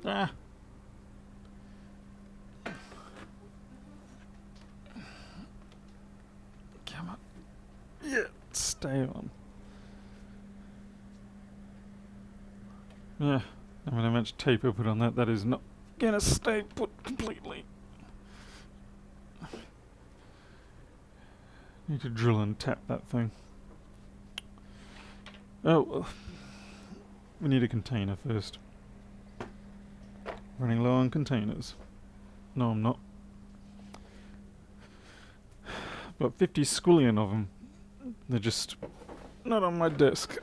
Ah! Come on. Yeah, stay on. Yeah, no matter how much tape I put on that, that is not gonna stay put completely. Need to drill and tap that thing. Oh, well, we need a container first. Running low on containers. No, I'm not. About 50 squillion of them. They're just not on my desk.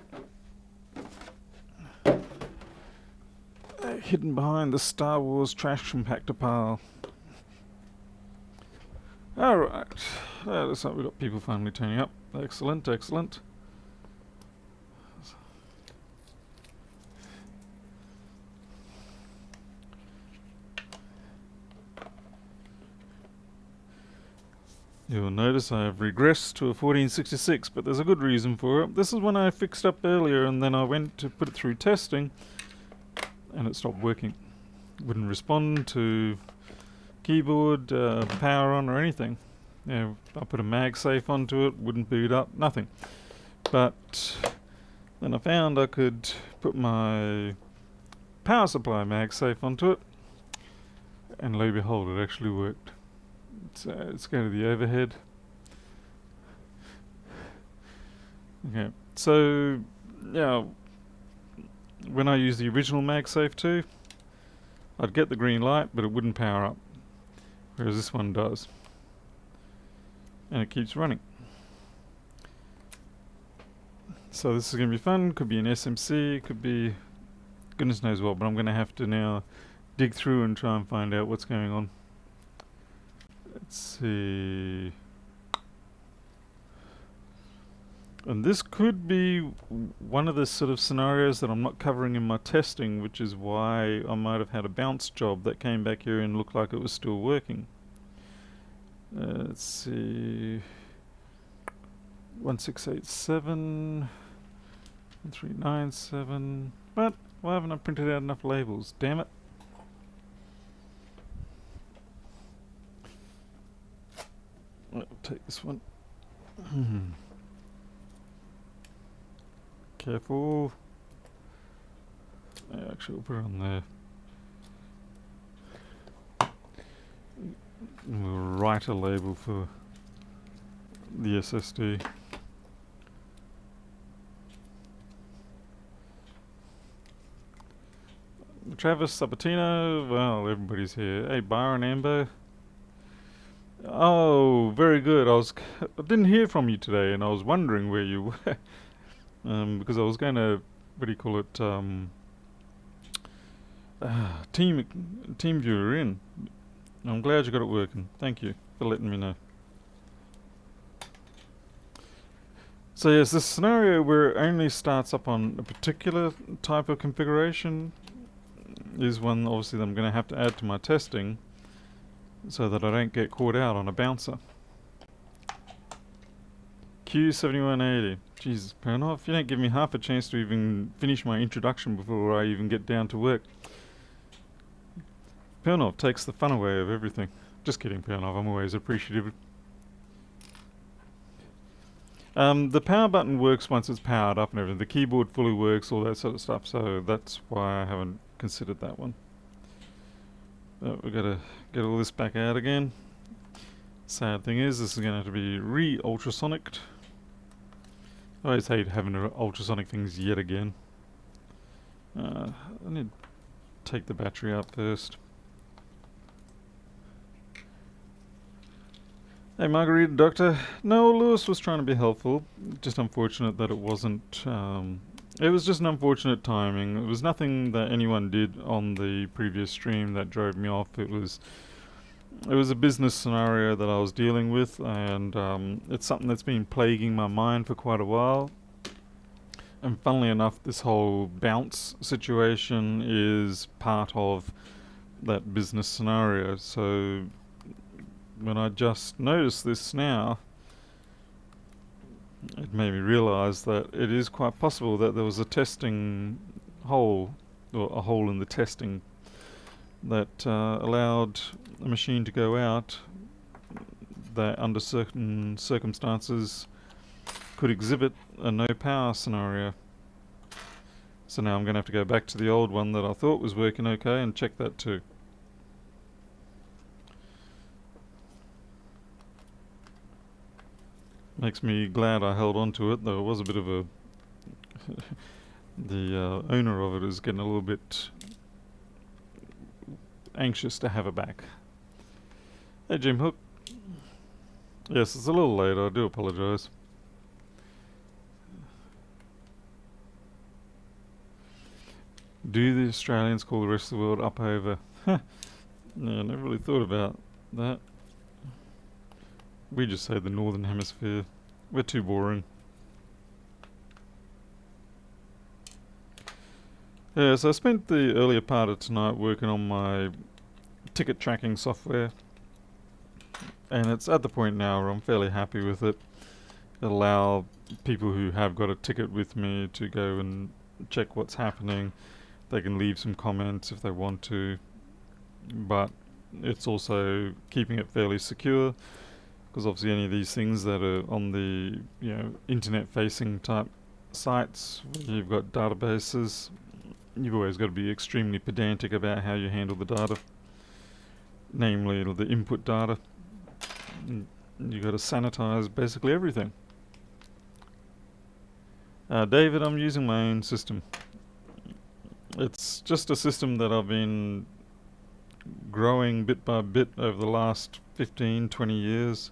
They're hidden behind the Star Wars trash compactor pile. Alright. Looks like we've got people finally turning up. Excellent, excellent. You'll notice I have regressed to a 1466, but there's a good reason for it. This is when I fixed up earlier and then I went to put it through testing and it stopped working. Wouldn't respond to keyboard, power on or anything. I put a MagSafe onto it, wouldn't boot up, nothing. But then I found I could put my power supply MagSafe onto it, and lo and behold, it actually worked. Let's go to the overhead. Okay, so yeah, when I used the original MagSafe 2, I'd get the green light, but it wouldn't power up, whereas this one does, and it keeps running. So this is going to be fun. Could be an SMC, could be goodness knows what, but I'm going to have to now dig through and try and find out what's going on. Let's see. And this could be one of the sort of scenarios that I'm not covering in my testing, which is why I might have had a bounce job that came back here and looked like it was still working. Let's see. 1687, 1397. But why haven't I printed out enough labels? Damn it. I'll take this one. Careful. Yeah, actually, we'll put it on there. We'll write a label for the SSD. Travis Sabatino, well, everybody's here. Hey, Byron Amber. Oh, very good. I didn't hear from you today, and I was wondering where you were, because I was going to, what do you call it, team viewer in. I'm glad you got it working. Thank you for letting me know. So yes, this scenario where it only starts up on a particular type of configuration is one obviously that I'm going to have to add to my testing so that I don't get caught out on a bouncer. Q7180. Jesus, Farnell, if you don't give me half a chance to even finish my introduction before I even get down to work. Farnell takes the fun away of everything. Just kidding, Farnell, I'm always appreciative. The power button works once it's powered up and everything. The keyboard fully works, all that sort of stuff, so that's why I haven't considered that one. We've got to get all this back out again. Sad thing is, this is going to have to be re-ultrasonicked. I always hate having to ultrasonic things yet again. I need to take the battery out first. Hey Margarita Doctor. No, Lewis was trying to be helpful. Just unfortunate that it wasn't. It was just an unfortunate timing. It was nothing that anyone did on the previous stream that drove me off. It was a business scenario that I was dealing with, and it's something that's been plaguing my mind for quite a while. And funnily enough, this whole bounce situation is part of that business scenario. So when I just noticed this now, it made me realize that it is quite possible that there was a testing hole, or a hole in the testing that allowed a machine to go out that under certain circumstances could exhibit a no power scenario. So now I'm going to have to go back to the old one that I thought was working okay and check that too. Makes me glad I held on to it, though it was a bit of a... the owner of it is getting a little bit anxious to have it back. Hey Jim Hook. Yes, it's a little late, I do apologise. Do the Australians call the rest of the world up over? Yeah, I never really thought about that. We just say the Northern Hemisphere. We're too boring. Yeah, so I spent the earlier part of tonight working on my ticket tracking software. And it's at the point now where I'm fairly happy with it. It'll allow people who have got a ticket with me to go and check what's happening. They can leave some comments if they want to. But it's also keeping it fairly secure, because obviously any of these things that are on the internet-facing type sites where you've got databases, you've always got to be extremely pedantic about how you handle the data, namely the input data. You've got to sanitize basically everything. David, I'm using my own system. It's just a system that I've been growing bit by bit over the last 15, 20 years.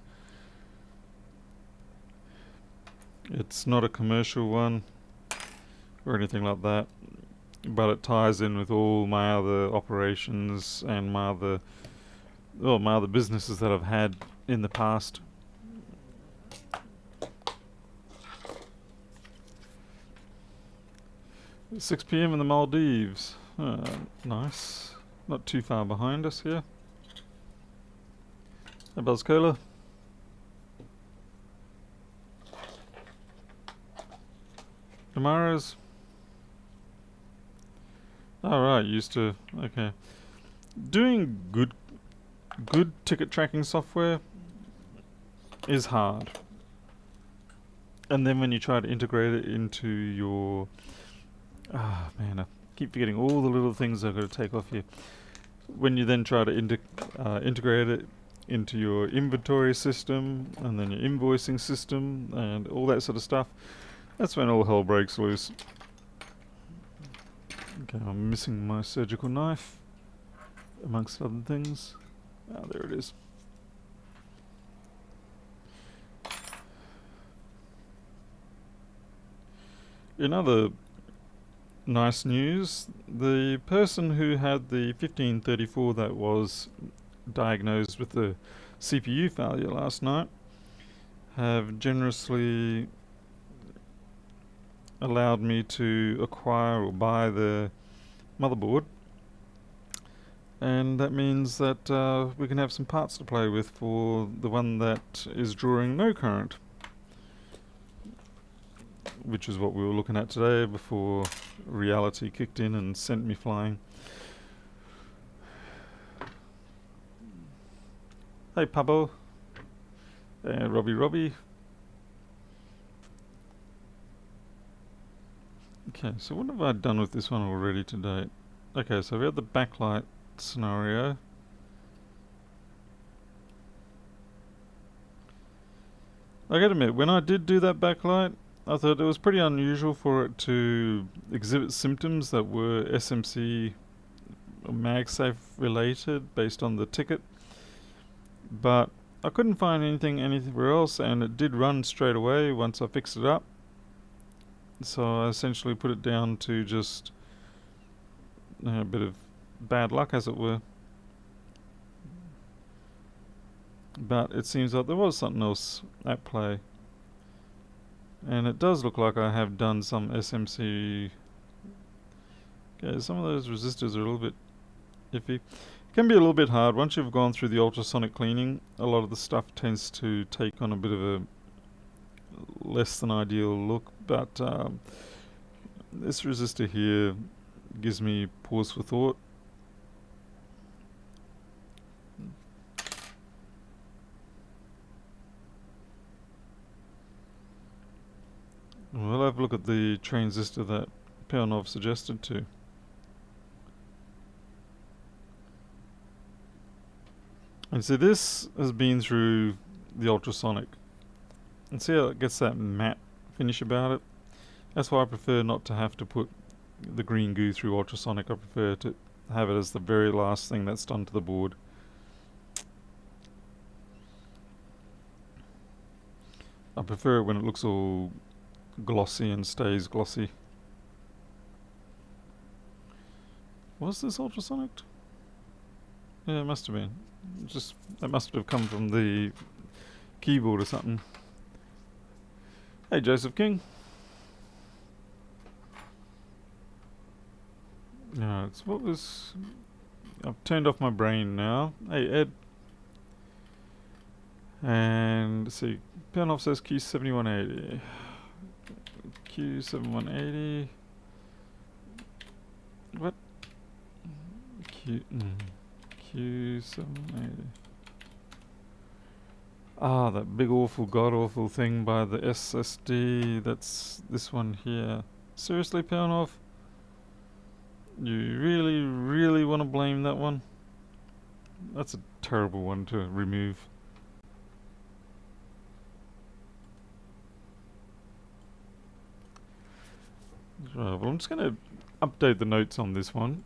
It's not a commercial one or anything like that, but it ties in with all my other operations and my other businesses that I've had in the past. It's 6 PM in the Maldives. Nice. Not too far behind us here. Hey, Buzzcola. Tomorrow's. Alright, used to. Okay. Doing good ticket tracking software is hard. And then when you try to integrate it into your... Ah, man, I keep forgetting all the little things I've got to take off here. When you then try to integrate it into your inventory system and then your invoicing system and all that sort of stuff, that's when all hell breaks loose. Okay, I'm missing my surgical knife, amongst other things. Ah, there it is. In other nice news, the person who had the 1534 that was diagnosed with the CPU failure last night have generously allowed me to acquire or buy the motherboard, and that means that we can have some parts to play with for the one that is drawing no current, which is what we were looking at today before reality kicked in and sent me flying. Hey Pablo. And Robbie. Okay, so what have I done with this one already to date? Okay, so we had the backlight scenario. I gotta admit, when I did do that backlight, I thought it was pretty unusual for it to exhibit symptoms that were SMC or MagSafe related based on the ticket. But I couldn't find anything anywhere else, and it did run straight away once I fixed it up. So I essentially put it down to just a bit of bad luck, as it were. But it seems like there was something else at play. And it does look like I have done some SMC. Okay, some of those resistors are a little bit iffy. It can be a little bit hard. Once you've gone through the ultrasonic cleaning, a lot of the stuff tends to take on a bit of a less than ideal look. But this resistor here gives me pause for thought. We'll have a look at the transistor that Farnell suggested too. And so this has been through the ultrasonic. And see how it gets that matte finish about it? That's why I prefer not to have to put the green goo through ultrasonic. I prefer to have it as the very last thing that's done to the board. I prefer it when it looks all glossy and stays glossy. Was this ultrasonic? Yeah, it must have been. That must have come from the keyboard or something. Hey, Joseph King. No, it's what was... I've turned off my brain now. Hey, Ed. And let's see. Farnell says Q7180. Q7180. What? Q780. Ah, that big awful god awful thing by the SSD. That's this one here. Seriously, Farnell? You really, really want to blame that one? That's a terrible one to remove. Right, well, I'm just going to update the notes on this one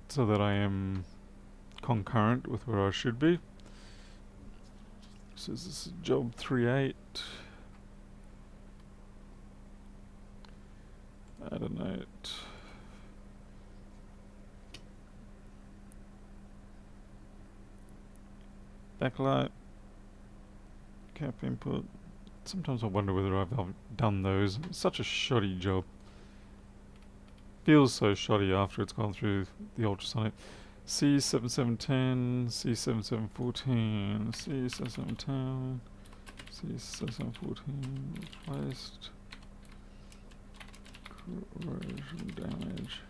so that I am concurrent with where I should be. So this is job 3.8. Add a note. Backlight. Cap input. Sometimes I wonder whether I've done those. It's such a shoddy job. Feels so shoddy after it's gone through the ultrasonic. C7710, C7714, C7710, C7714 replaced. Corrosion damage.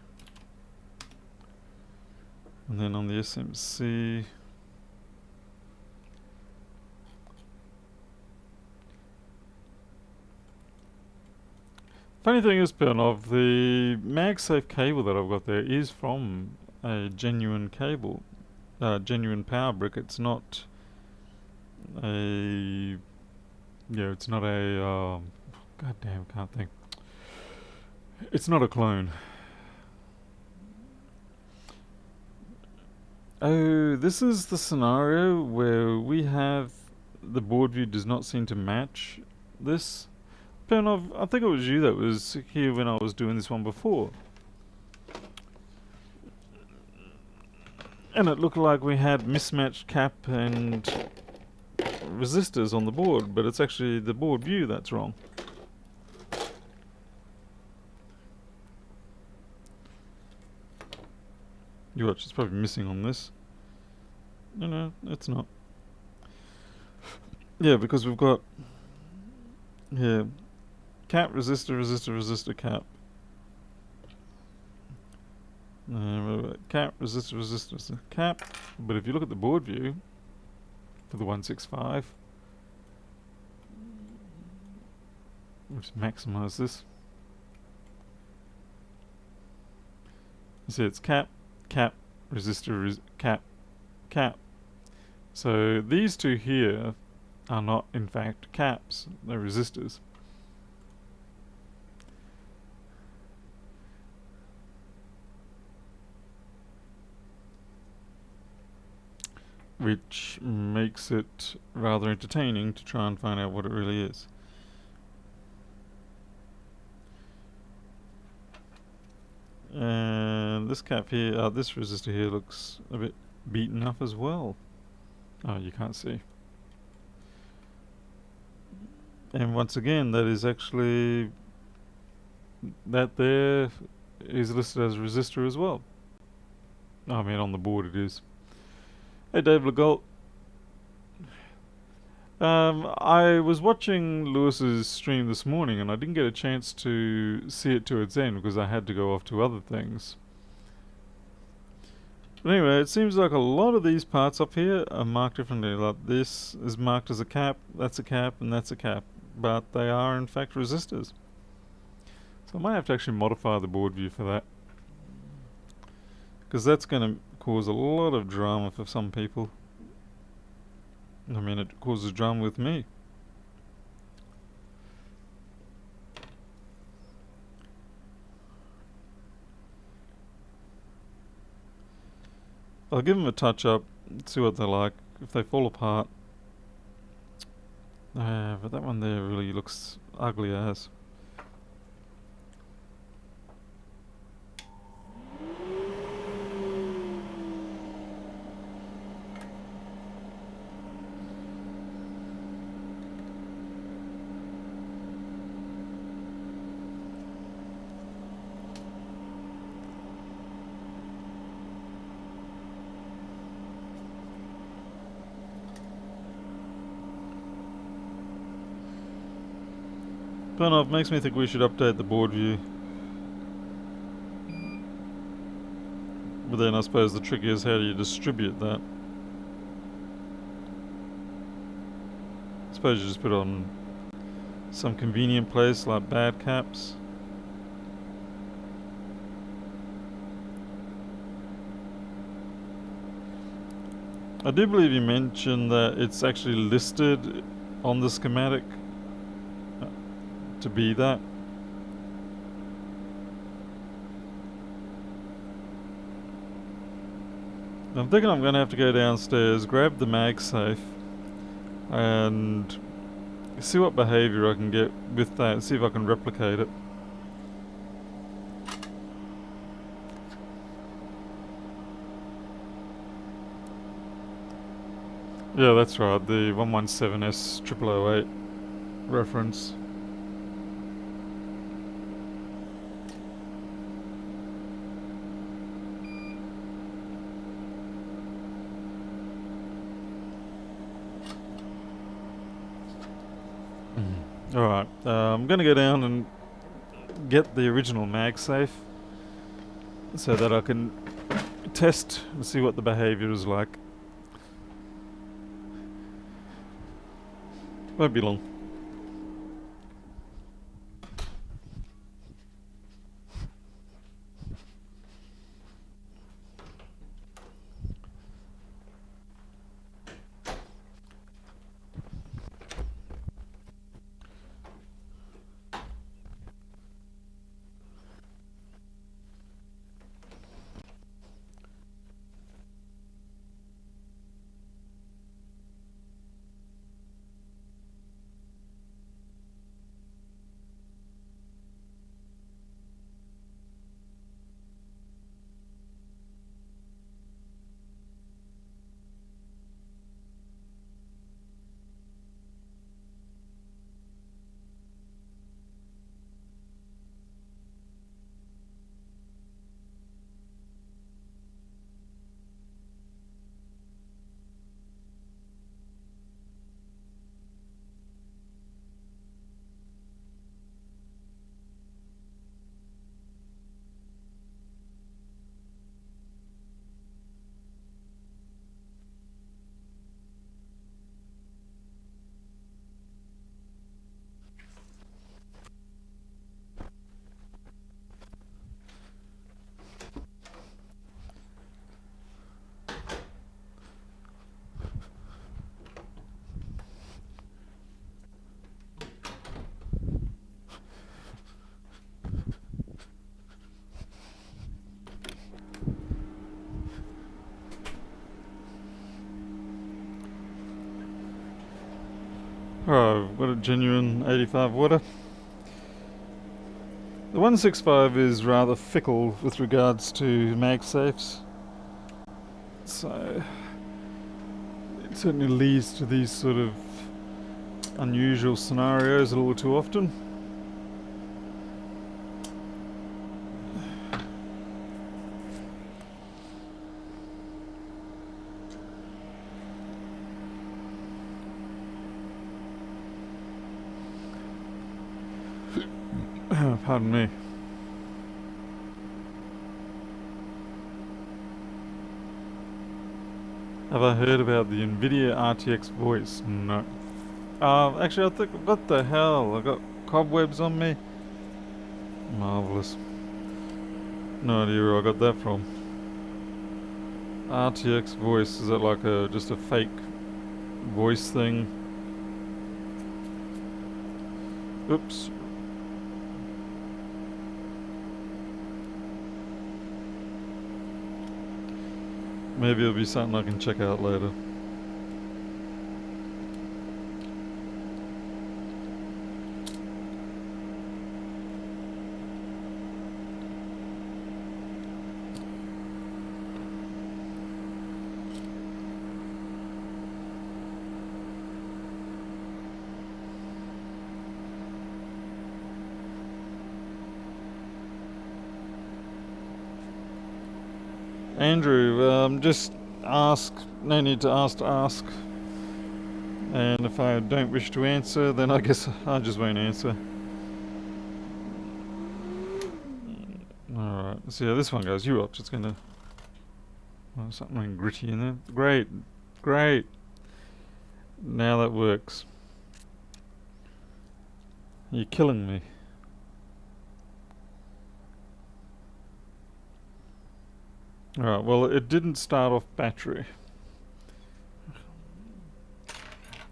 And then on the SMC, funny thing is, Farnell, the MagSafe cable that I've got there is from a genuine cable, genuine power brick. It's not a, it's not a, goddamn, can't think. It's not a clone. Oh, this is the scenario where we have the board view does not seem to match this. Farnell, I think it was you that was here when I was doing this one before. And it looked like we had mismatched cap and resistors on the board, but it's actually the board view that's wrong. You watch, it's probably missing on this. No, it's not. Yeah, because we've got here cap, resistor, resistor, resistor, cap. Cap, resistor, resistor, resistor, cap. But if you look at the board view for the 165, let's maximize this. You see it's cap, cap, resistor, cap, cap. So these two here are not in fact caps, they're resistors. Which makes it rather entertaining to try and find out what it really is. And this cap here, this resistor here looks a bit beaten up as well. Oh, you can't see. And once again, that is actually, that there is listed as a resistor as well. I mean, on the board it is. Hey Dave Legault. I was watching Lewis's stream this morning and I didn't get a chance to see it to its end because I had to go off to other things. But anyway, it seems like a lot of these parts up here are marked differently. Like this is marked as a cap, that's a cap, and that's a cap. But they are in fact resistors. I might have to actually modify the board view for that, because that's going to cause a lot of drama for some people. I mean, it causes drama with me. I'll give them a touch up, see what they're like. If they fall apart, but that one there really looks ugly as. But no, it makes me think we should update the board view. But then I suppose the trick is, how do you distribute that? I suppose you just put it on some convenient place like bad caps. I do believe you mentioned that it's actually listed on the schematic to be that. I'm thinking I'm going to have to go downstairs, grab the MagSafe, and see what behavior I can get with that, see if I can replicate it. Yeah, that's right, the 117S0008 reference. Alright, I'm going to go down and get the original MagSafe so that I can test and see what the behavior is like. Won't be long. Alright, I've got a genuine 85 water. The 165 is rather fickle with regards to MagSafes, so it certainly leads to these sort of unusual scenarios a little too often. Pardon me. Have I heard about the NVIDIA RTX voice? No. Actually, I think, what the hell? I got cobwebs on me. Marvellous. No idea where I got that from. RTX voice, is that like just a fake voice thing? Oops. Maybe it'll be something I can check out later. Andrew, just ask. No need to ask. And if I don't wish to answer, then I guess I just won't answer. Alright, so yeah, this one goes. You watch, it's gonna... Oh, something gritty in there. Great, great. Now that works. You're killing me. Alright, well, it didn't start off battery.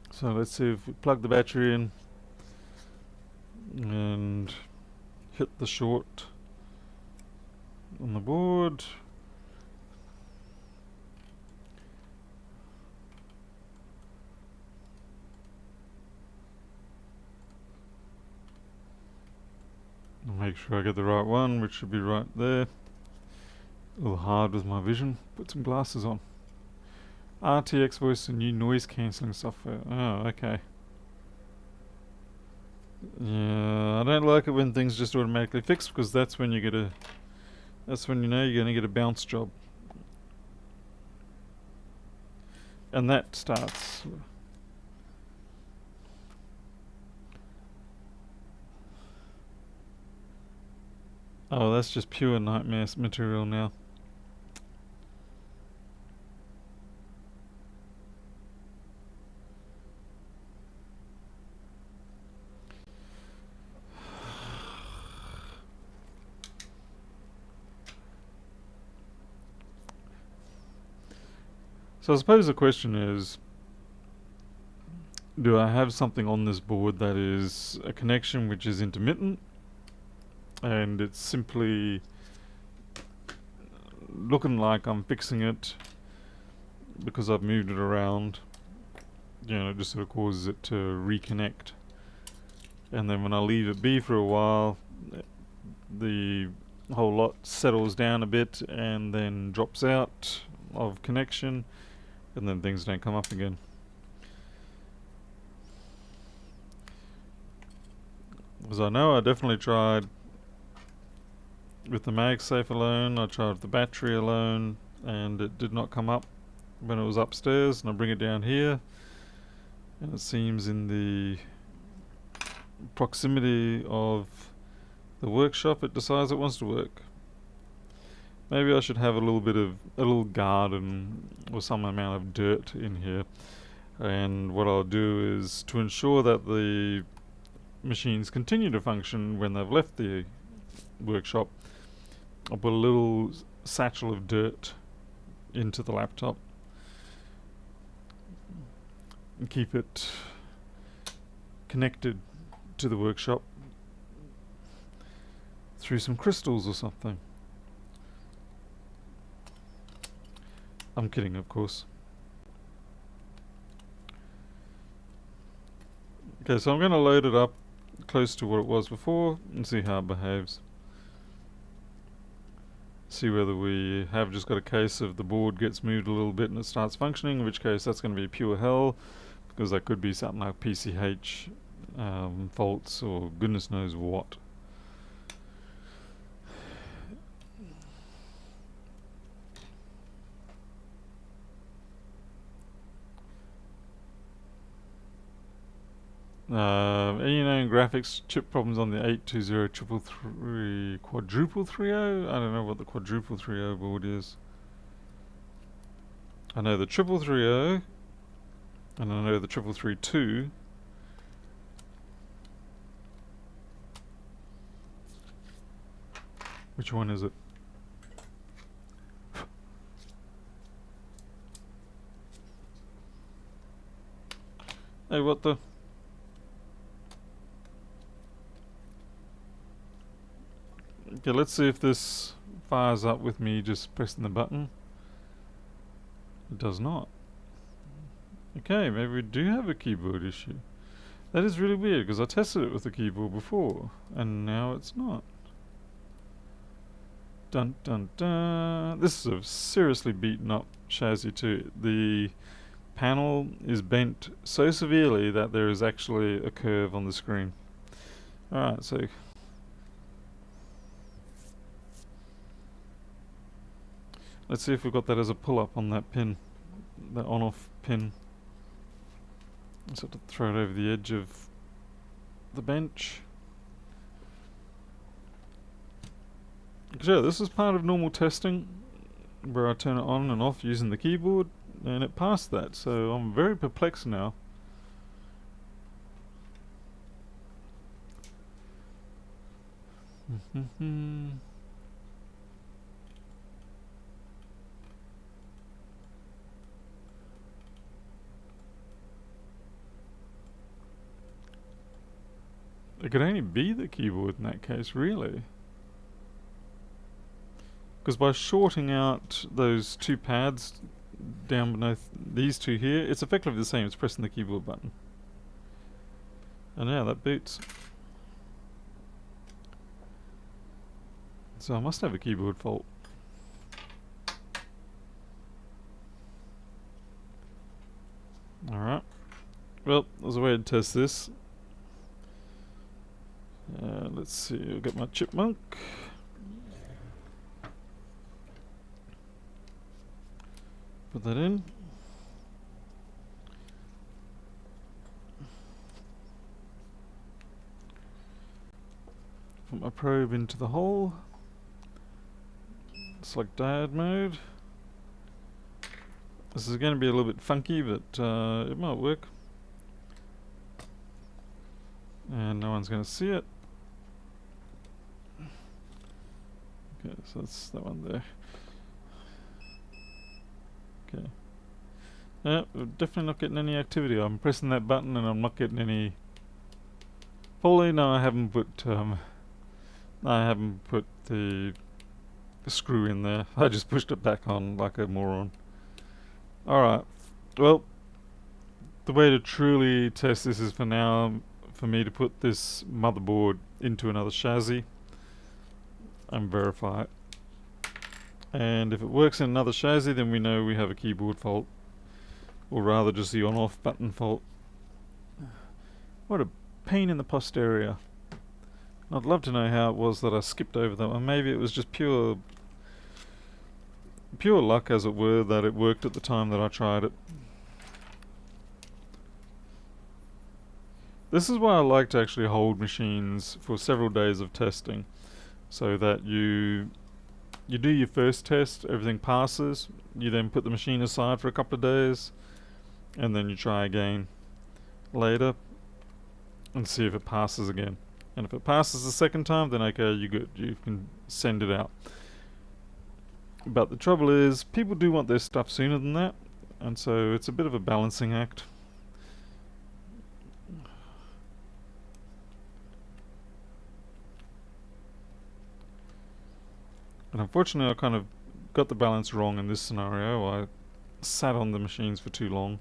So let's see if we plug the battery in and hit the short on the board. I'll make sure I get the right one, which should be right there. A little hard with my vision. Put some glasses on. RTX voice and new noise cancelling software. Oh, okay. Yeah, I don't like it when things just automatically fix, because that's when you get a... That's when you know you're going to get a bounce job. And that starts... Oh, that's just pure nightmare material now. So I suppose the question is, do I have something on this board that is a connection which is intermittent, and it's simply looking like I'm fixing it because I've moved it around, you know, it just sort of causes it to reconnect, and then when I leave it be for a while, the whole lot settles down a bit and then drops out of connection, and then things don't come up again. Because I know I definitely tried with the MagSafe alone, I tried with the battery alone, and it did not come up when it was upstairs, and I bring it down here, and it seems in the proximity of the workshop it decides it wants to work. Maybe I should have a little garden or some amount of dirt in here, and what I'll do is, to ensure that the machines continue to function when they've left the workshop, I'll put a little satchel of dirt into the laptop and keep it connected to the workshop through some crystals or something. I'm kidding, of course. Okay, so I'm going to load it up close to what it was before and see how it behaves. See whether we have just got a case of the board gets moved a little bit and it starts functioning, in which case that's going to be pure hell, because that could be something like PCH faults or goodness knows what. Any known graphics chip problems on the 820 quadruple 30? I don't know what the quadruple 30 board is. I know the 330, and I know the 3332. Which one is it? Hey, what the? Okay, let's see if this fires up with me just pressing the button. It does not. Okay, maybe we do have a keyboard issue. That is really weird, because I tested it with the keyboard before, and now it's not. Dun dun dun. This is a seriously beaten up chassis too. The panel is bent so severely that there is actually a curve on the screen. Alright, so let's see if we've got that as a pull-up on that pin, that on-off pin. Just have to throw it over the edge of the bench. Yeah, this is part of normal testing, where I turn it on and off using the keyboard, and it passed that, so I'm very perplexed now. It could only be the keyboard in that case, really. Because by shorting out those two pads down beneath these two here, it's effectively the same as pressing the keyboard button. And yeah, that boots. So I must have a keyboard fault. Alright. Well, there's a way to test this. Let's see, I'll get my chipmunk. Put that in. Put my probe into the hole. Select diode mode. This is going to be a little bit funky, but it might work. And no one's going to see it. Okay, so that's that one there. Okay. Yeah, we're definitely not getting any activity. I'm pressing that button and I'm not getting any. Fully, no, I haven't put the screw in there. I just pushed it back on like a moron. Alright. Well, the way to truly test this is for now for me to put this motherboard into another chassis and verify it. And if it works in another chassis, then we know we have a keyboard fault, or rather just the on-off button fault. What a pain in the posterior. I'd love to know how it was that I skipped over that one. Maybe it was just pure luck, as it were, that it worked at the time that I tried it. This is why I like to actually hold machines for several days of testing, so that you do your first test, everything passes, you then put the machine aside for a couple of days, and then you try again later and see if it passes again. And if it passes the second time, then okay, you're good, you can send it out. But the trouble is, people do want their stuff sooner than that, and so it's a bit of a balancing act. And unfortunately, I kind of got the balance wrong in this scenario. I sat on the machines for too long.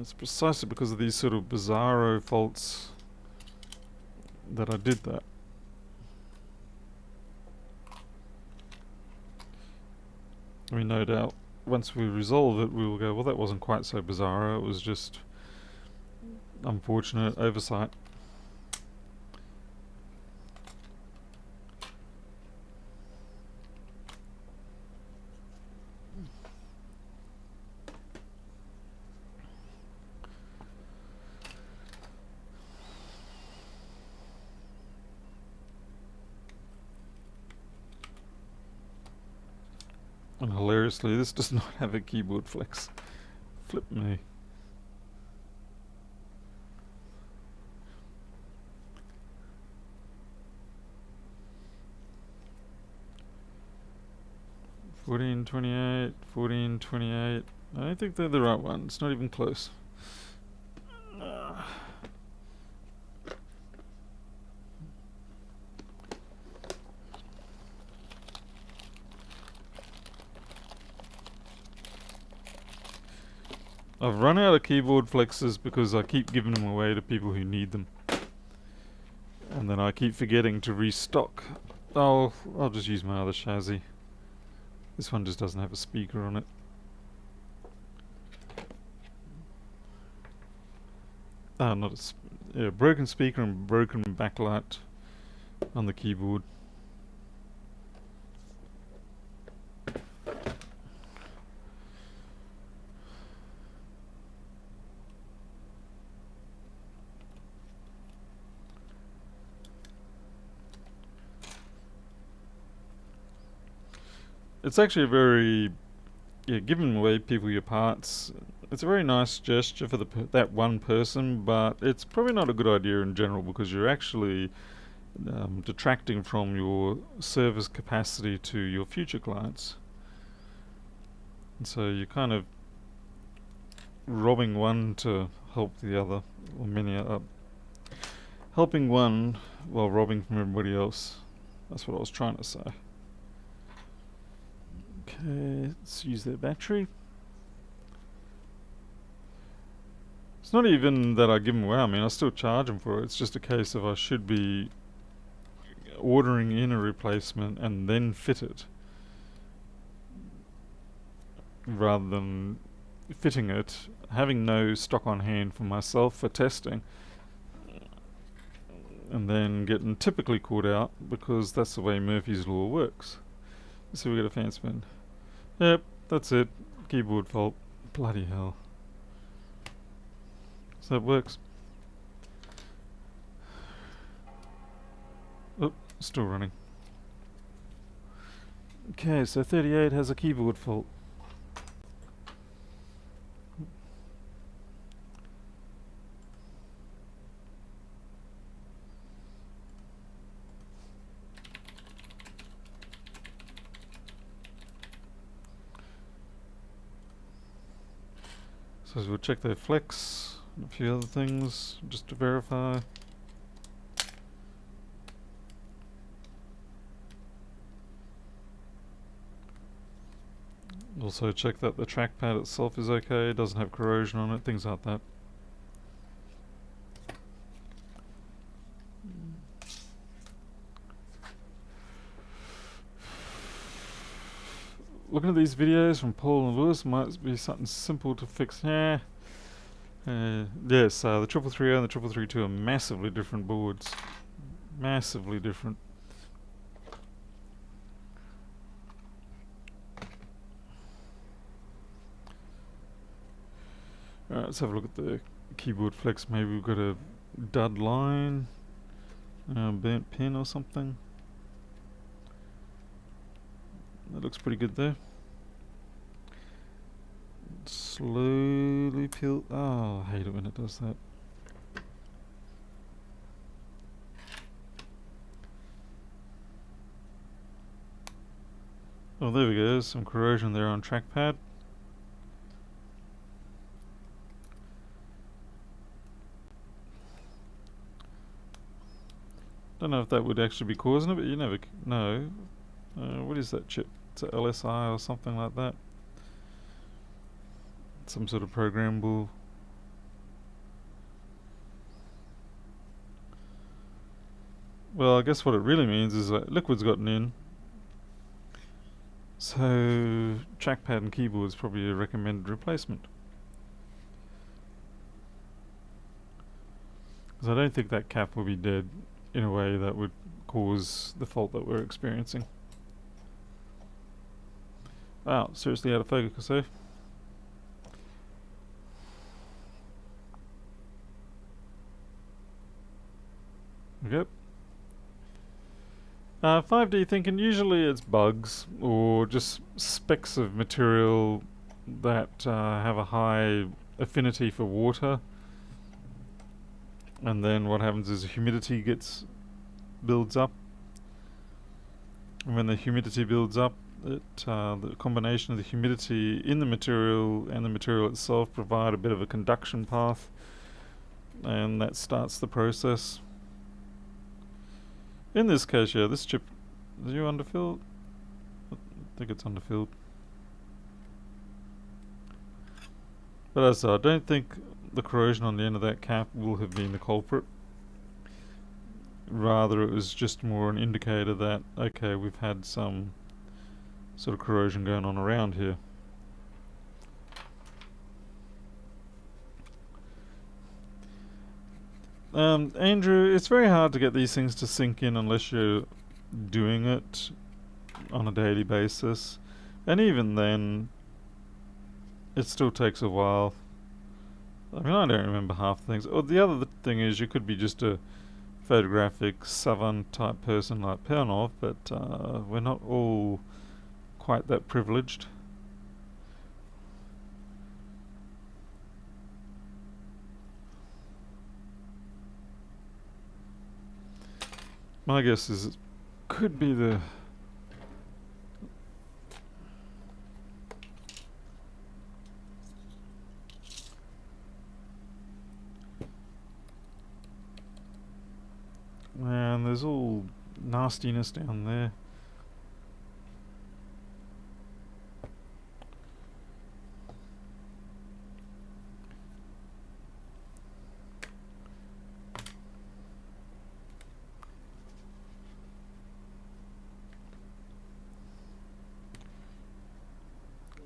It's precisely because of these sort of bizarro faults that I did that. I mean, no doubt, once we resolve it, we will go, well, that wasn't quite so bizarro, it was just unfortunate oversight. And hilariously, this does not have a keyboard flex. Flip me. 1428, 1428. I don't think they're the right one. It's not even close. I've run out of keyboard flexes because I keep giving them away to people who need them. And then I keep forgetting to restock. I'll just use my other chassis. This one just doesn't have a speaker on it. Not a broken speaker and broken backlight on the keyboard. It's actually a very, giving away people your parts, it's a very nice gesture for that one person, but it's probably not a good idea in general because you're actually detracting from your service capacity to your future clients. And so you're kind of robbing one to help the other, or many helping one while robbing from everybody else. That's what I was trying to say. Okay, let's use their battery. It's not even that I give them away, I mean I still charge them for it, it's just a case of I should be ordering in a replacement and then fit it, rather than fitting it, having no stock on hand for myself for testing, and then getting typically caught out because that's the way Murphy's Law works. So we get a fan spin. Yep, that's it. Keyboard fault. Bloody hell. So it works. Oh, still running. Okay, so 38 has a keyboard fault. So we'll check their flex and a few other things just to verify. Also check that the trackpad itself is okay, doesn't have corrosion on it, things like that. Looking at these videos from Paul and Lewis might be something simple to fix. Yes, the 3330 and the 3332 are massively different boards. Massively different. Alright, let's have a look at the keyboard flex. Maybe we've got a dud line, burnt pin or something. That looks pretty good there. Slowly peel. Oh, I hate it when it does that. Oh, there we go. Some corrosion there on trackpad. Don't know if that would actually be causing it, but you never know. What is that chip? It's a LSI or something like that. Some sort of programmable. Well, I guess what it really means is that liquid's gotten in. So trackpad and keyboard is probably a recommended replacement. Because I don't think that cap will be dead in a way that would cause the fault that we're experiencing. Wow, seriously out of focus, eh? Yep. 5D thinking, usually it's bugs or just specks of material that have a high affinity for water, and then what happens is humidity builds up, and when the humidity builds up the combination of the humidity in the material and the material itself provide a bit of a conduction path, and that starts the process. In this case, yeah, this chip, is you underfilled? I think it's underfilled. But as I don't think the corrosion on the end of that cap will have been the culprit. Rather, it was just more an indicator that, okay, we've had some sort of corrosion going on around here. Andrew, it's very hard to get these things to sink in unless you're doing it on a daily basis. And even then, it still takes a while. I mean, I don't remember half the things. Or the other thing is, you could be just a photographic savant type person like Farnell, but we're not all quite that privileged. My guess is it could be the man, there's all nastiness down there.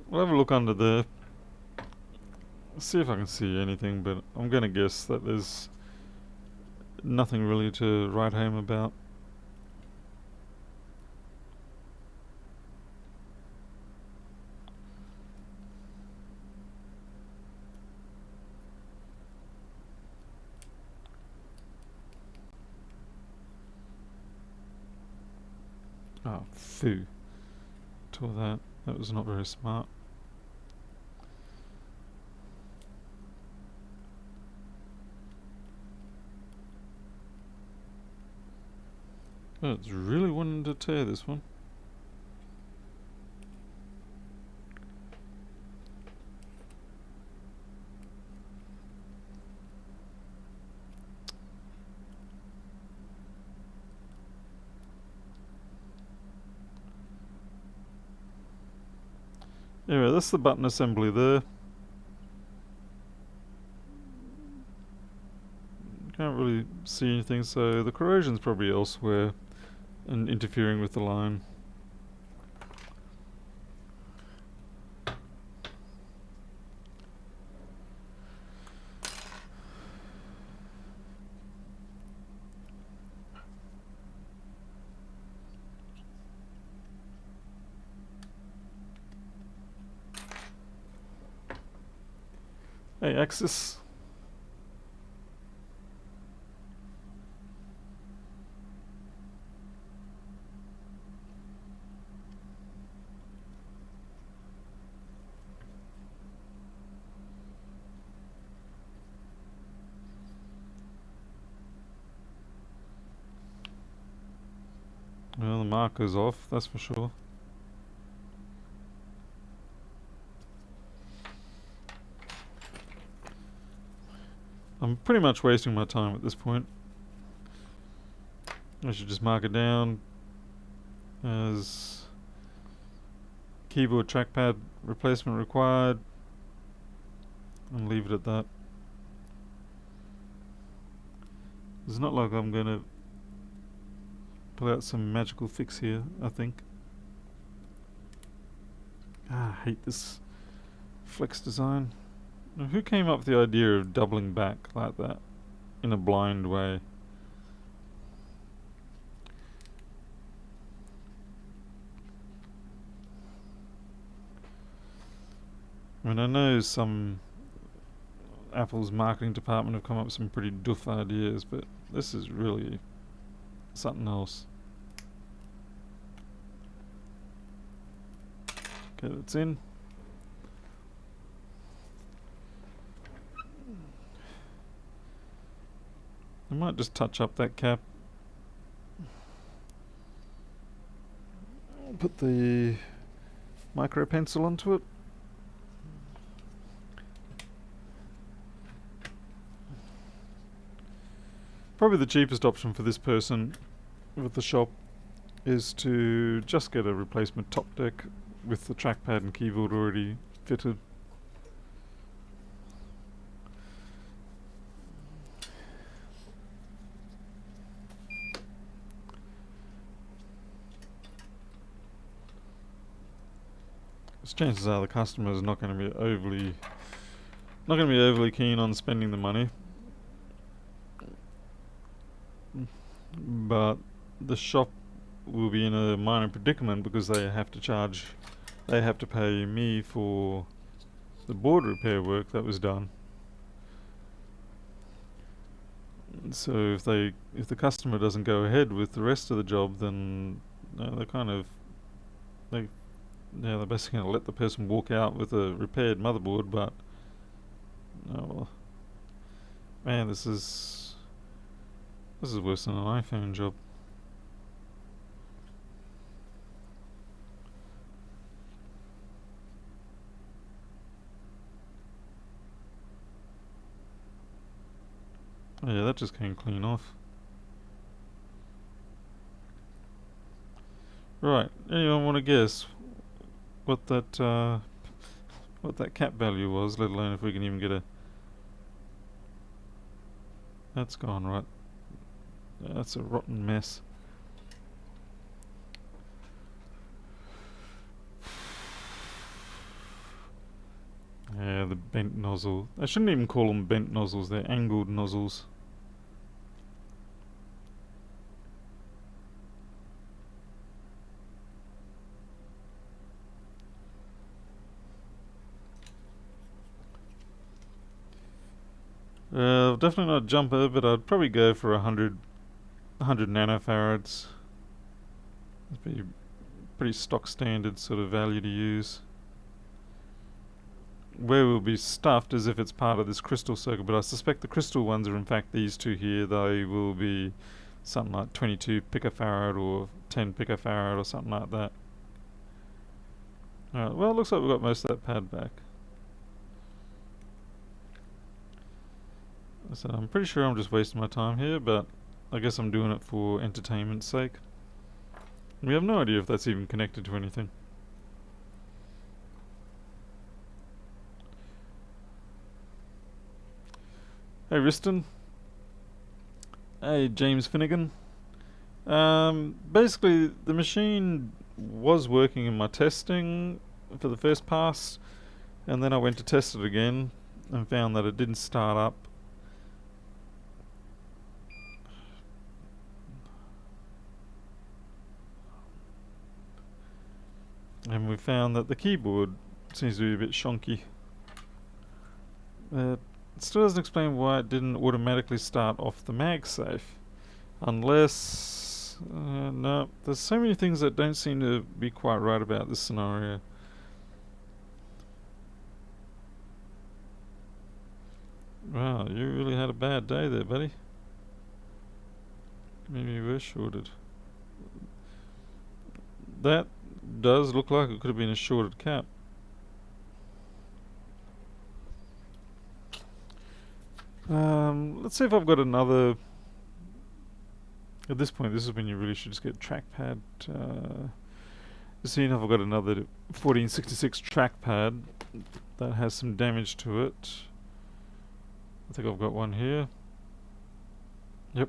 We'll have a look under there, see if I can see anything, but I'm gonna guess that there's nothing really to write home about. Oh, phew. Tore that. That was not very smart. Oh, it's really wanting to tear this one. Anyway, that's the button assembly there. Can't really see anything, so the corrosion's probably elsewhere and interfering with the line. Hey, Axis. Well, the marker's off, that's for sure. I'm pretty much wasting my time at this point. I should just mark it down as keyboard trackpad replacement required and leave it at that. It's not like I'm gonna pull out some magical fix here, I think. I hate this flex design. Now, who came up with the idea of doubling back like that in a blind way? I mean, I know some Apple's marketing department have come up with some pretty doof ideas, but this is really something else. Okay, that's in. I might just touch up that cap. Put the micro pencil onto it. Probably the cheapest option for this person with the shop is to just get a replacement top deck with the trackpad and keyboard already fitted. Chances are the customer is not going to be overly keen on spending the money, but the shop will be in a minor predicament because they have to pay me for the board repair work that was done. So if the customer doesn't go ahead with the rest of the job, then they're basically going to let the person walk out with a repaired motherboard. But well, man, this is worse than an iPhone job. Oh, yeah, that just came clean off. Right, anyone want to guess what that cap value was, let alone if we can even get a... That's gone, right. That's a rotten mess. Yeah, the bent nozzle. I shouldn't even call them bent nozzles, they're angled nozzles. Definitely not a jumper, but I'd probably go for 100 nanofarads. That'd be pretty stock standard sort of value to use. Where we'll be stuffed is if it's part of this crystal circuit, but I suspect the crystal ones are in fact these two here. They will be something like 22 picofarad or 10 picofarad or something like that. Alright, well it looks like we've got most of that pad back. So I'm pretty sure I'm just wasting my time here, but I guess I'm doing it for entertainment's sake. We have no idea if that's even connected to anything. Hey Riston. Hey James Finnegan. Basically the machine was working in my testing for the first pass, and then I went to test it again and found that it didn't start up. And we found that the keyboard seems to be a bit shonky. It still doesn't explain why it didn't automatically start off the MagSafe. Unless... no, there's so many things that don't seem to be quite right about this scenario. Wow, you really had a bad day there, buddy. Maybe you were shorted. That does look like it could have been a shorted cap. Let's see if I've got another... At this point, this is when you really should just get trackpad. Seeing if I've got another 1466 trackpad that has some damage to it. I think I've got one here. Yep.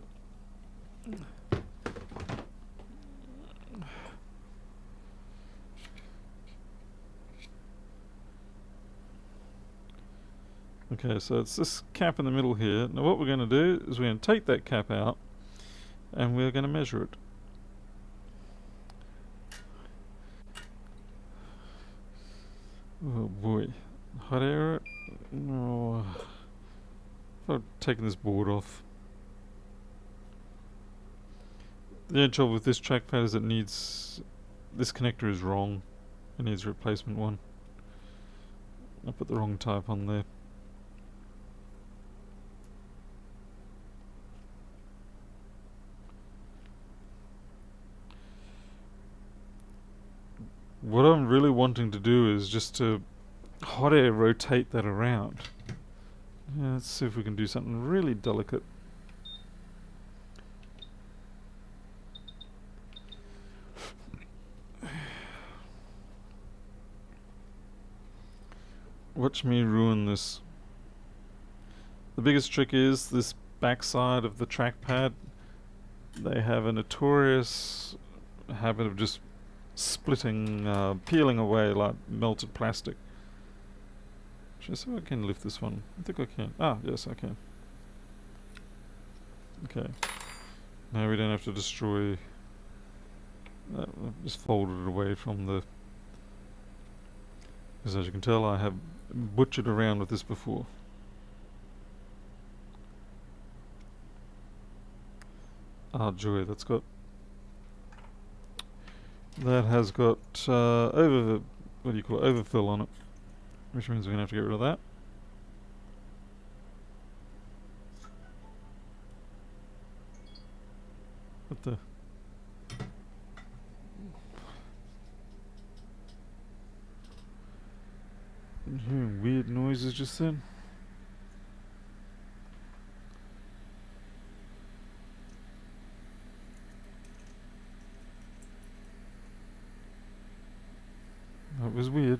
Okay, so it's this cap in the middle here. Now what we're going to do is we're going to take that cap out and we're going to measure it. Oh boy. Hot air it? No. I've taken this board off. The only trouble with this trackpad is it needs... This connector is wrong. It needs a replacement one. I put the wrong type on there. What I'm really wanting to do is just to hot air rotate that around. Yeah, let's see if we can do something really delicate. Watch me ruin this. The biggest trick is this backside of the trackpad. They have a notorious habit of just splitting, peeling away like melted plastic. Should I see if I can lift this one? I think I can. Ah, yes I can. Okay. Now we don't have to destroy that. I've just folded it away from the... Because as you can tell, I have butchered around with this before. Ah, joy, that's got... That has got what do you call it? Overfill on it. Which means we're going to have to get rid of that. What the... I'm hearing weird noises just then. That was weird.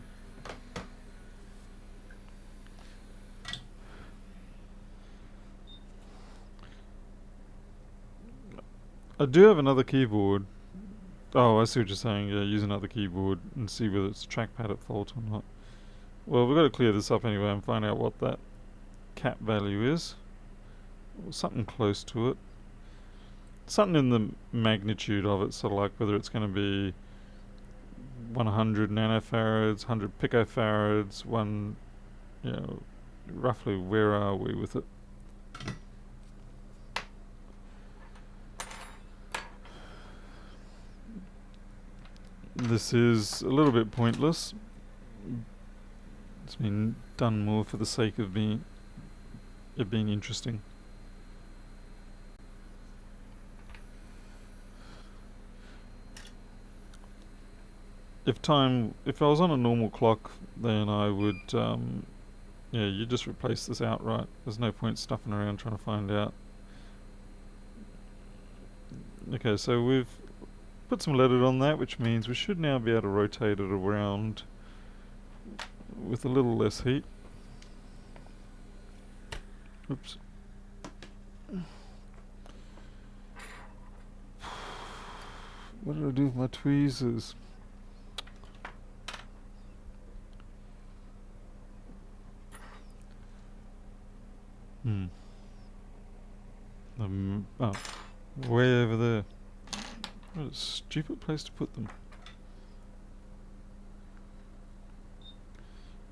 I do have another keyboard. Oh, I see what you're saying. Yeah, use another keyboard and see whether it's a trackpad at fault or not. Well, we've got to clear this up anyway and find out what that cap value is. Or something close to it. Something in the magnitude of it, sort of like whether it's going to be 100 nanofarads, 100 picofarads, you know, roughly where are we with it? This is a little bit pointless. It's been done more for the sake of being interesting. If I was on a normal clock, then I would, yeah, you just replace this outright. There's no point stuffing around trying to find out. Okay, so we've put some leaded on that, which means we should now be able to rotate it around with a little less heat. Oops. What did I do with my tweezers? Oh, way over there. What a stupid place to put them.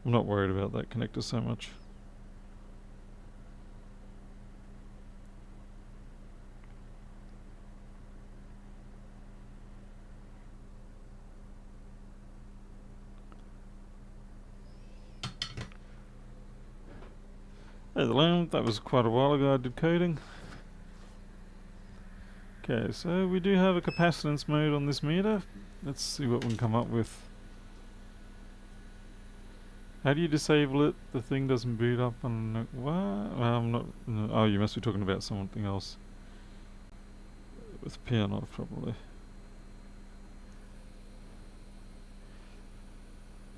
I'm not worried about that connector so much. Hey, the lamp, that was quite a while ago I did coding. Okay, so we do have a capacitance mode on this meter. Let's see what we can come up with. How do you disable it? The thing doesn't boot up on... What? I'm not... No, oh, you must be talking about something else. With piano, probably.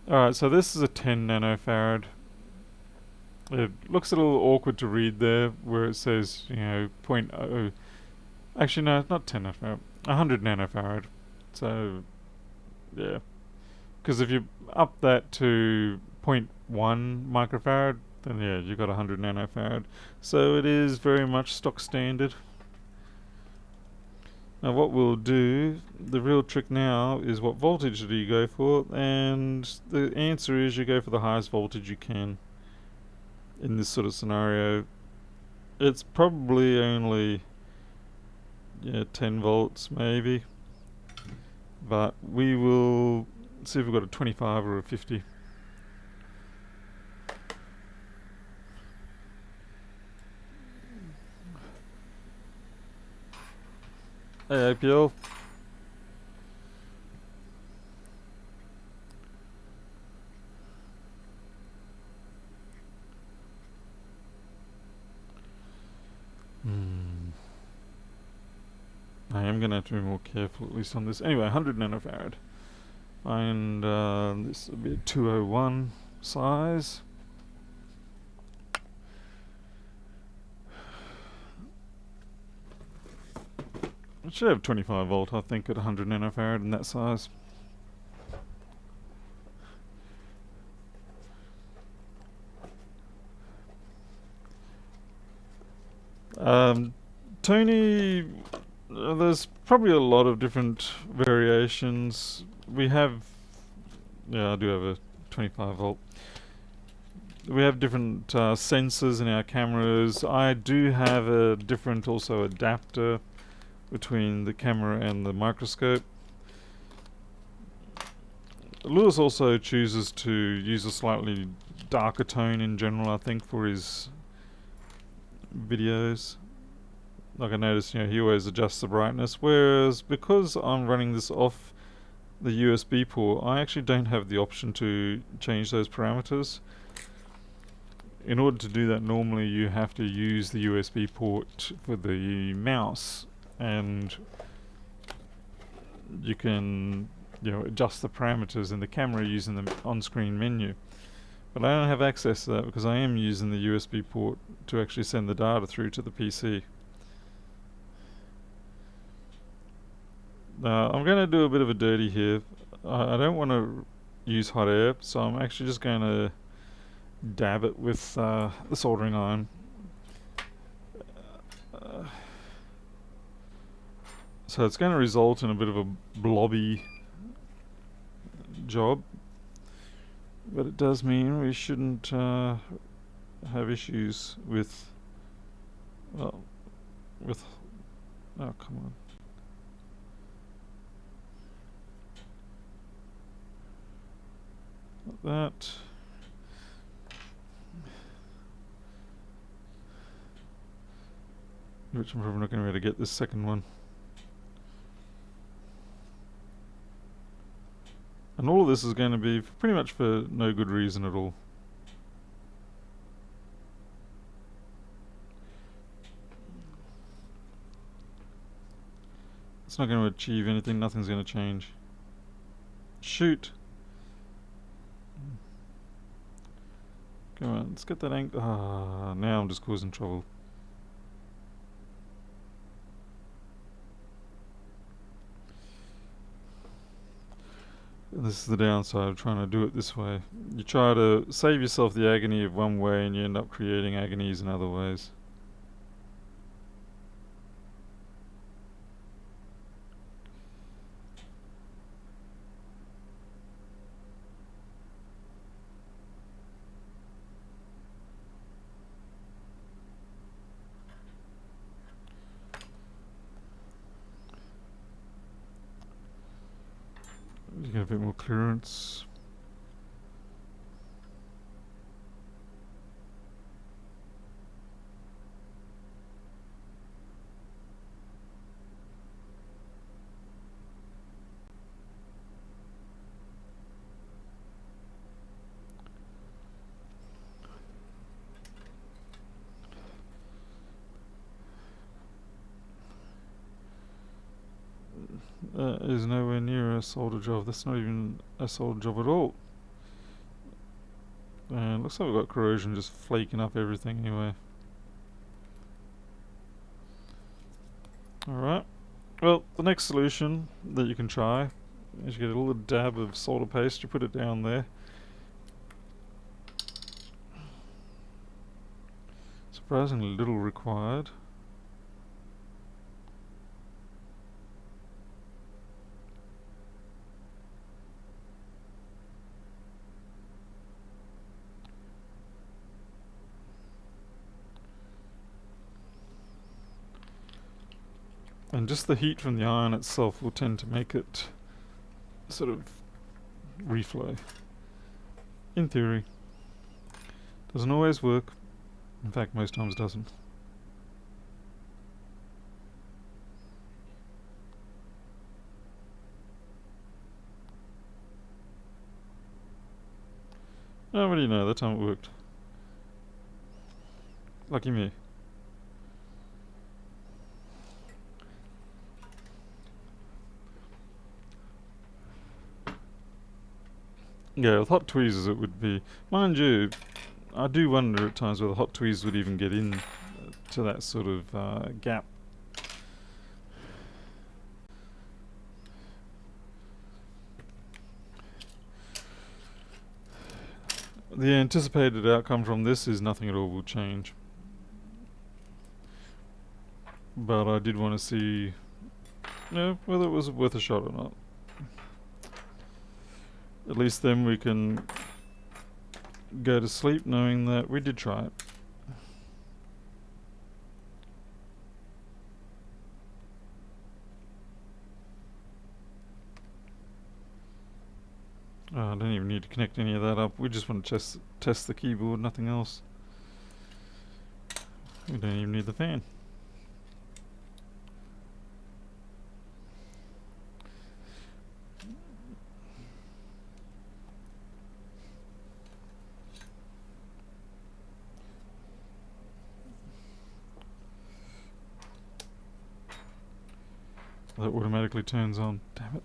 Alright, so this is a 10 nanofarad. It looks a little awkward to read there, where it says, you know, 0.0... Actually, no, not 10 nanofarad. 100 nanofarad. So, yeah. Because if you up that to 0.1 microfarad, then yeah, you got 100 nanofarad. So it is very much stock standard. Now what we'll do, the real trick now is what voltage do you go for, and the answer is you go for the highest voltage you can in this sort of scenario. It's probably only 10 volts maybe, but we will see if we've got a 25 or a 50. Hey APL. I am going to have to be more careful at least on this. Anyway, 100 nanofarad. And this will be a 201 size. It should have 25 volt, I think, at 100 nanofarad in that size. Tony, there's probably a lot of different variations. We have, yeah, I do have a 25 volt. We have different sensors in our cameras. I do have a different also adapter between the camera and the microscope. Lewis also chooses to use a slightly darker tone in general, I think, for his videos. Like I noticed, he always adjusts the brightness, whereas because I'm running this off the USB port, I actually don't have the option to change those parameters. In order to do that, normally you have to use the USB port for the mouse, and you can adjust the parameters in the camera using the on-screen menu. But I don't have access to that because I am using the USB port to actually send the data through to the PC. I'm going to do a bit of a dirty here. I don't want to use hot air, so I'm actually just going to dab it with the soldering iron. So it's going to result in a bit of a blobby job, but it does mean we shouldn't have issues with, oh, come on. Like that. Which I'm probably not going to be able to get this second one. And all of this is going to be pretty much for no good reason at all. It's not going to achieve anything, nothing's going to change. Shoot! Come on, let's get that angle. Ah, now I'm just causing trouble. And this is the downside of trying to do it this way. You try to save yourself the agony of one way and you end up creating agonies in other ways. You get a bit more clearance. That is nowhere near a solder job. That's not even a solder job at all. And looks like we've got corrosion just flaking up everything anyway. Alright. Well, the next solution that you can try is you get a little dab of solder paste, you put it down there. Surprisingly little required. And just the heat from the iron itself will tend to make it sort of reflow. In theory. Doesn't always work. In fact, most times doesn't. Oh, what do you know? That time it worked. Lucky me. Yeah, with hot tweezers it would be. Mind you, I do wonder at times whether hot tweezers would even get in to that sort of gap. The anticipated outcome from this is nothing at all will change. But I did want to see whether it was worth a shot or not. At least then we can go to sleep knowing that we did try it. I don't even need to connect any of that up. We just want to test the keyboard, nothing else. We don't even need the fan. That automatically turns on. Damn it.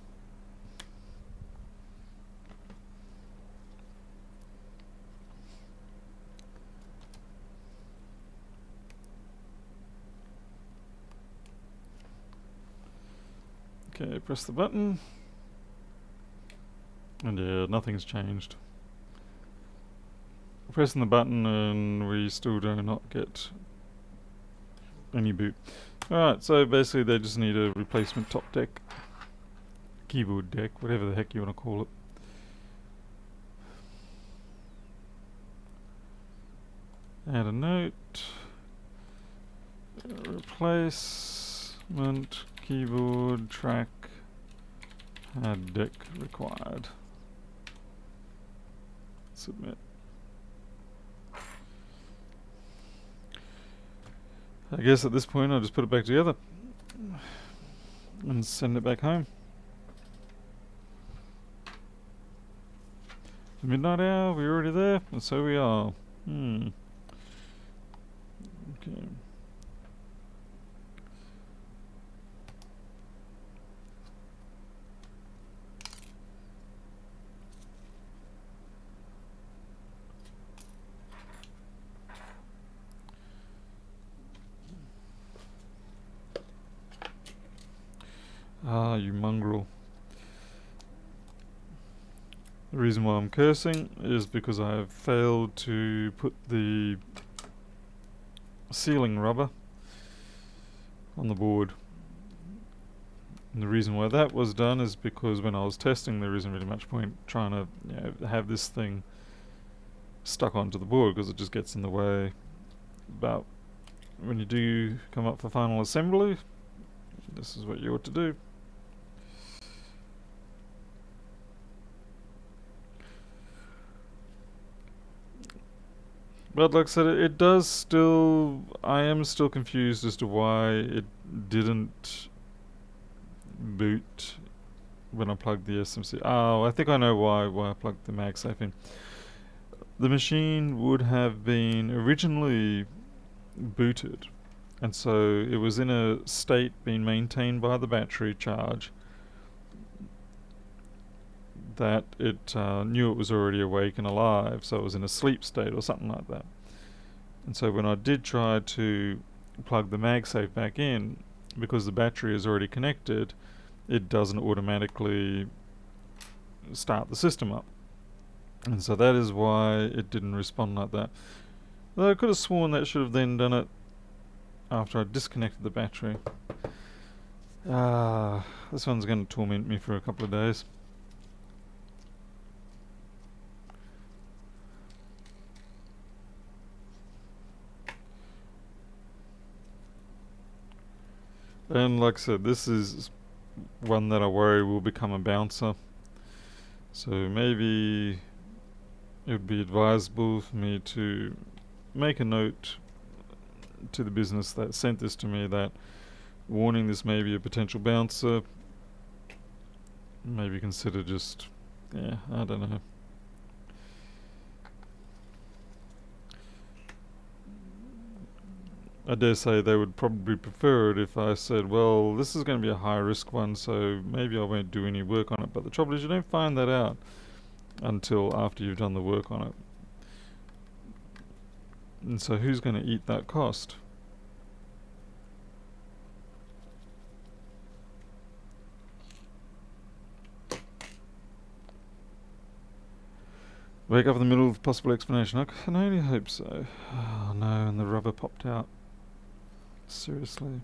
Okay, press the button. And yeah, nothing's changed. Pressing the button and we still do not get any boot. Alright, so basically they just need a replacement top deck. Keyboard deck, whatever the heck you want to call it. Add a note. Replacement keyboard track. Add deck required. Submit. I guess at this point I'll just put it back together and send it back home. The midnight hour, we're already there, and so we are. Okay. Ah, you mongrel. The reason why I'm cursing is because I have failed to put the sealing rubber on the board. And the reason why that was done is because when I was testing there isn't really much point trying to have this thing stuck onto the board because it just gets in the way. But when you do come up for final assembly, this is what you ought to do. But like I said, it does still... I am still confused as to why it didn't boot when I plugged the SMC. Oh, I think I know why I plugged the MagSafe in. The machine would have been originally booted, and so it was in a state being maintained by the battery charge that it knew it was already awake and alive, so it was in a sleep state or something like that. And so when I did try to plug the MagSafe back in, because the battery is already connected, it doesn't automatically start the system up. And so that is why it didn't respond like that. Though I could have sworn that should have then done it after I disconnected the battery. This one's going to torment me for a couple of days. And like I said, this is one that I worry will become a bouncer. So maybe it would be advisable for me to make a note to the business that sent this to me that warning this may be a potential bouncer. Maybe consider just, I don't know. I dare say they would probably prefer it if I said, well, this is going to be a high risk one, so maybe I won't do any work on it. But the trouble is you don't find that out until after you've done the work on it. And so who's going to eat that cost? Wake up in the middle of possible explanation. I can only hope so. Oh no, and the rubber popped out. Seriously.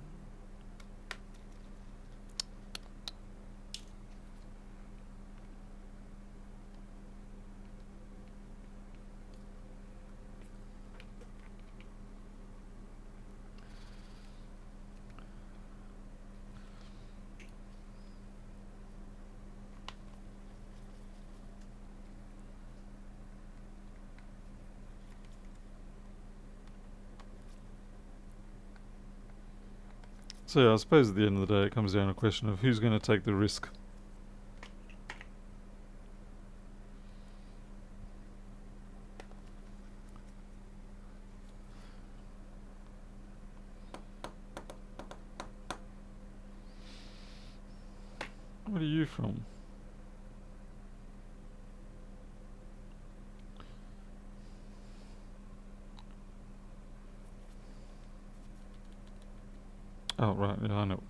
So yeah, I suppose at the end of the day it comes down to a question of who's going to take the risk. What are you from? Oh right, yeah, I know.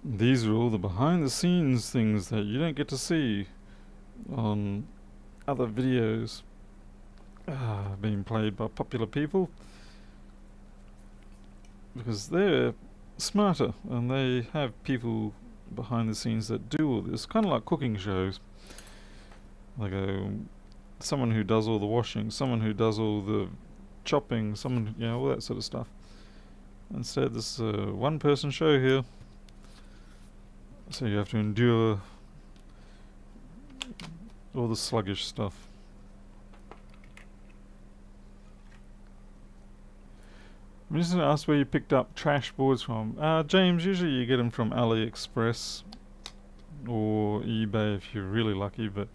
These are all the behind the scenes things that you don't get to see on other videos being played by popular people, because they're smarter and they have people behind the scenes that do all this, kind of like cooking shows, like someone who does all the washing, someone who does all the chopping, someone, you know, all that sort of stuff. Instead, this one person show here, so you have to endure all the sluggish stuff. I'm just going to ask where you picked up trash boards from. James, usually you get them from AliExpress or eBay if you're really lucky, but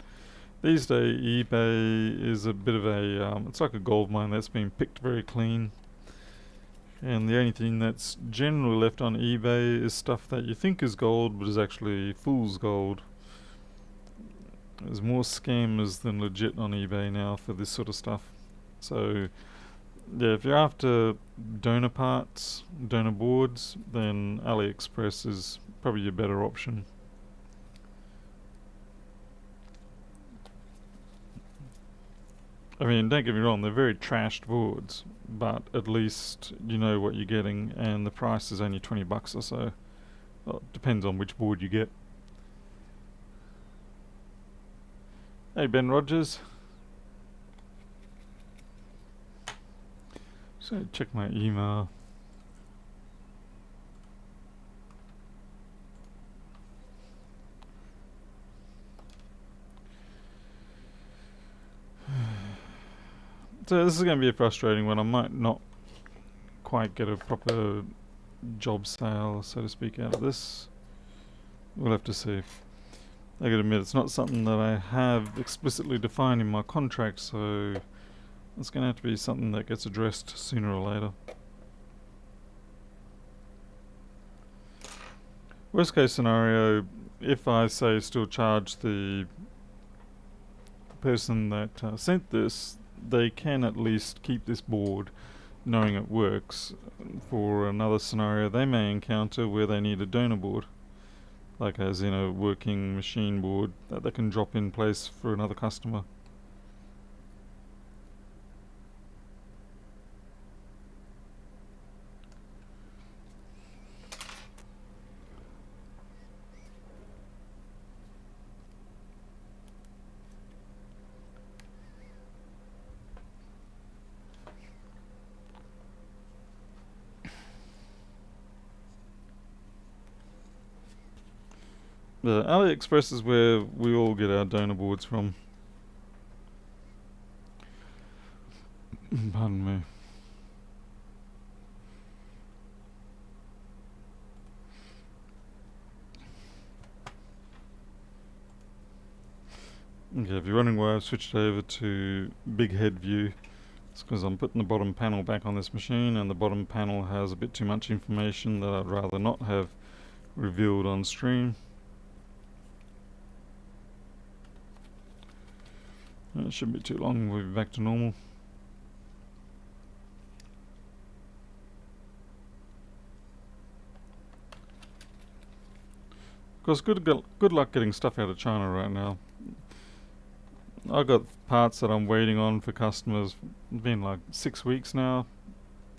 these days eBay is a bit of a, it's like a gold mine that's been picked very clean. And the only thing that's generally left on eBay is stuff that you think is gold but is actually fool's gold. There's more scammers than legit on eBay now for this sort of stuff. So yeah, if you're after donor parts, donor boards, then AliExpress is probably your better option. I mean, don't get me wrong, they're very trashed boards, but at least you know what you're getting, and the price is only $20 or so. Well, it depends on which board you get. Hey Ben Rogers. So check my email. So this is going to be a frustrating one. I might not quite get a proper job sale, so to speak, out of this. We'll have to see. I gotta admit, it's not something that I have explicitly defined in my contract, so it's gonna have to be something that gets addressed sooner or later. Worst case scenario, if I say still charge the person that sent this, they can at least keep this board knowing it works for another scenario they may encounter where they need a donor board, like as in a working machine board that they can drop in place for another customer. AliExpress is where we all get our donor boards from. Pardon me. Okay, if you're wondering why I've switched over to big head view, it's because I'm putting the bottom panel back on this machine, and the bottom panel has a bit too much information that I'd rather not have revealed on stream. It shouldn't be too long, we'll be back to normal. Of course, good luck getting stuff out of China right now. I've got parts that I'm waiting on for customers. It's been like 6 weeks now,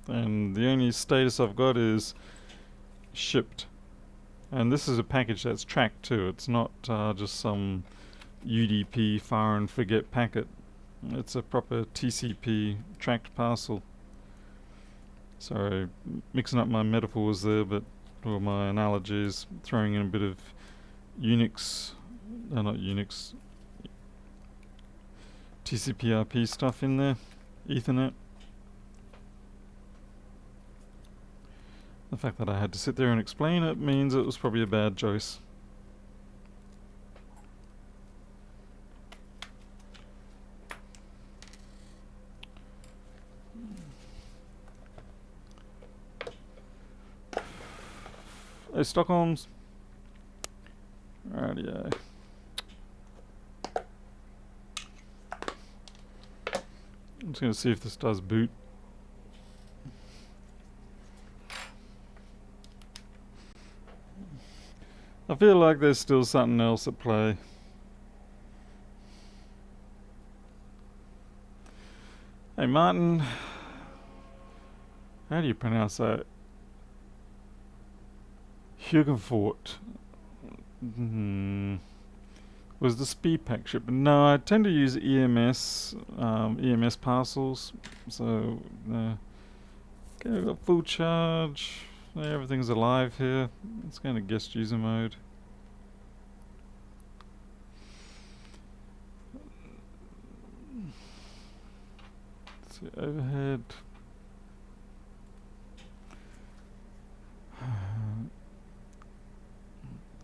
and the only status I've got is shipped. And this is a package that's tracked too. It's not just some UDP fire and forget packet. It's a proper TCP tracked parcel. Sorry, mixing up my metaphors there, or my analogies, throwing in a bit of Unix, not Unix, TCP/IP stuff in there, Ethernet. The fact that I had to sit there and explain it means it was probably a bad choice. Hey, Stockholms. Radio. I'm just going to see if this does boot. I feel like there's still something else at play. Hey Martin, how do you pronounce that? Hugenfort. Was the speed pack ship? No, I tend to use EMS parcels. So, okay, we've got full charge. Everything's alive here. Let's go into guest user mode. Let's see, overhead.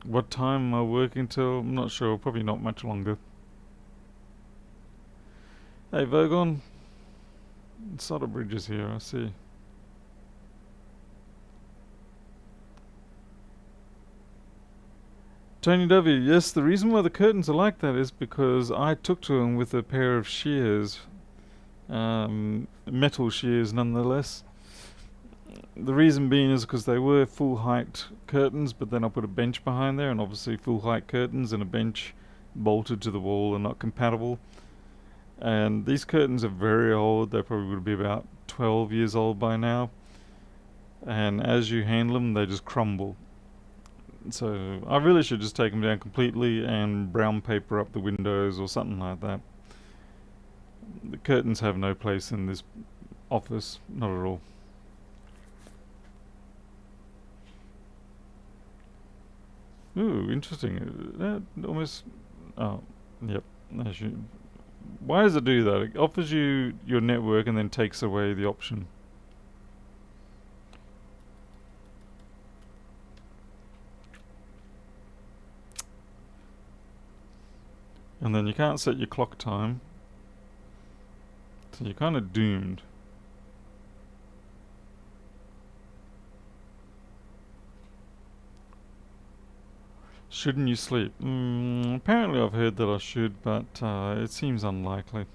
What time am I working till? I'm not sure, probably not much longer. Hey Vogon. Solder bridges here, I see. Tony W, yes, the reason why the curtains are like that is because I took to them with a pair of shears. Metal shears nonetheless. The reason being is because they were full height curtains, but then I put a bench behind there, and obviously full height curtains and a bench bolted to the wall are not compatible. And these curtains are very old. They probably would be about 12 years old by now. And as you handle them, they just crumble. So I really should just take them down completely and brown paper up the windows or something like that. The curtains have no place in this office, not at all. Ooh, interesting. That almost... Oh, yep. Why does it do that? It offers you your network and then takes away the option. And then you can't set your clock time. So you're kind of doomed. Shouldn't you sleep? Apparently I've heard that I should, but it seems unlikely.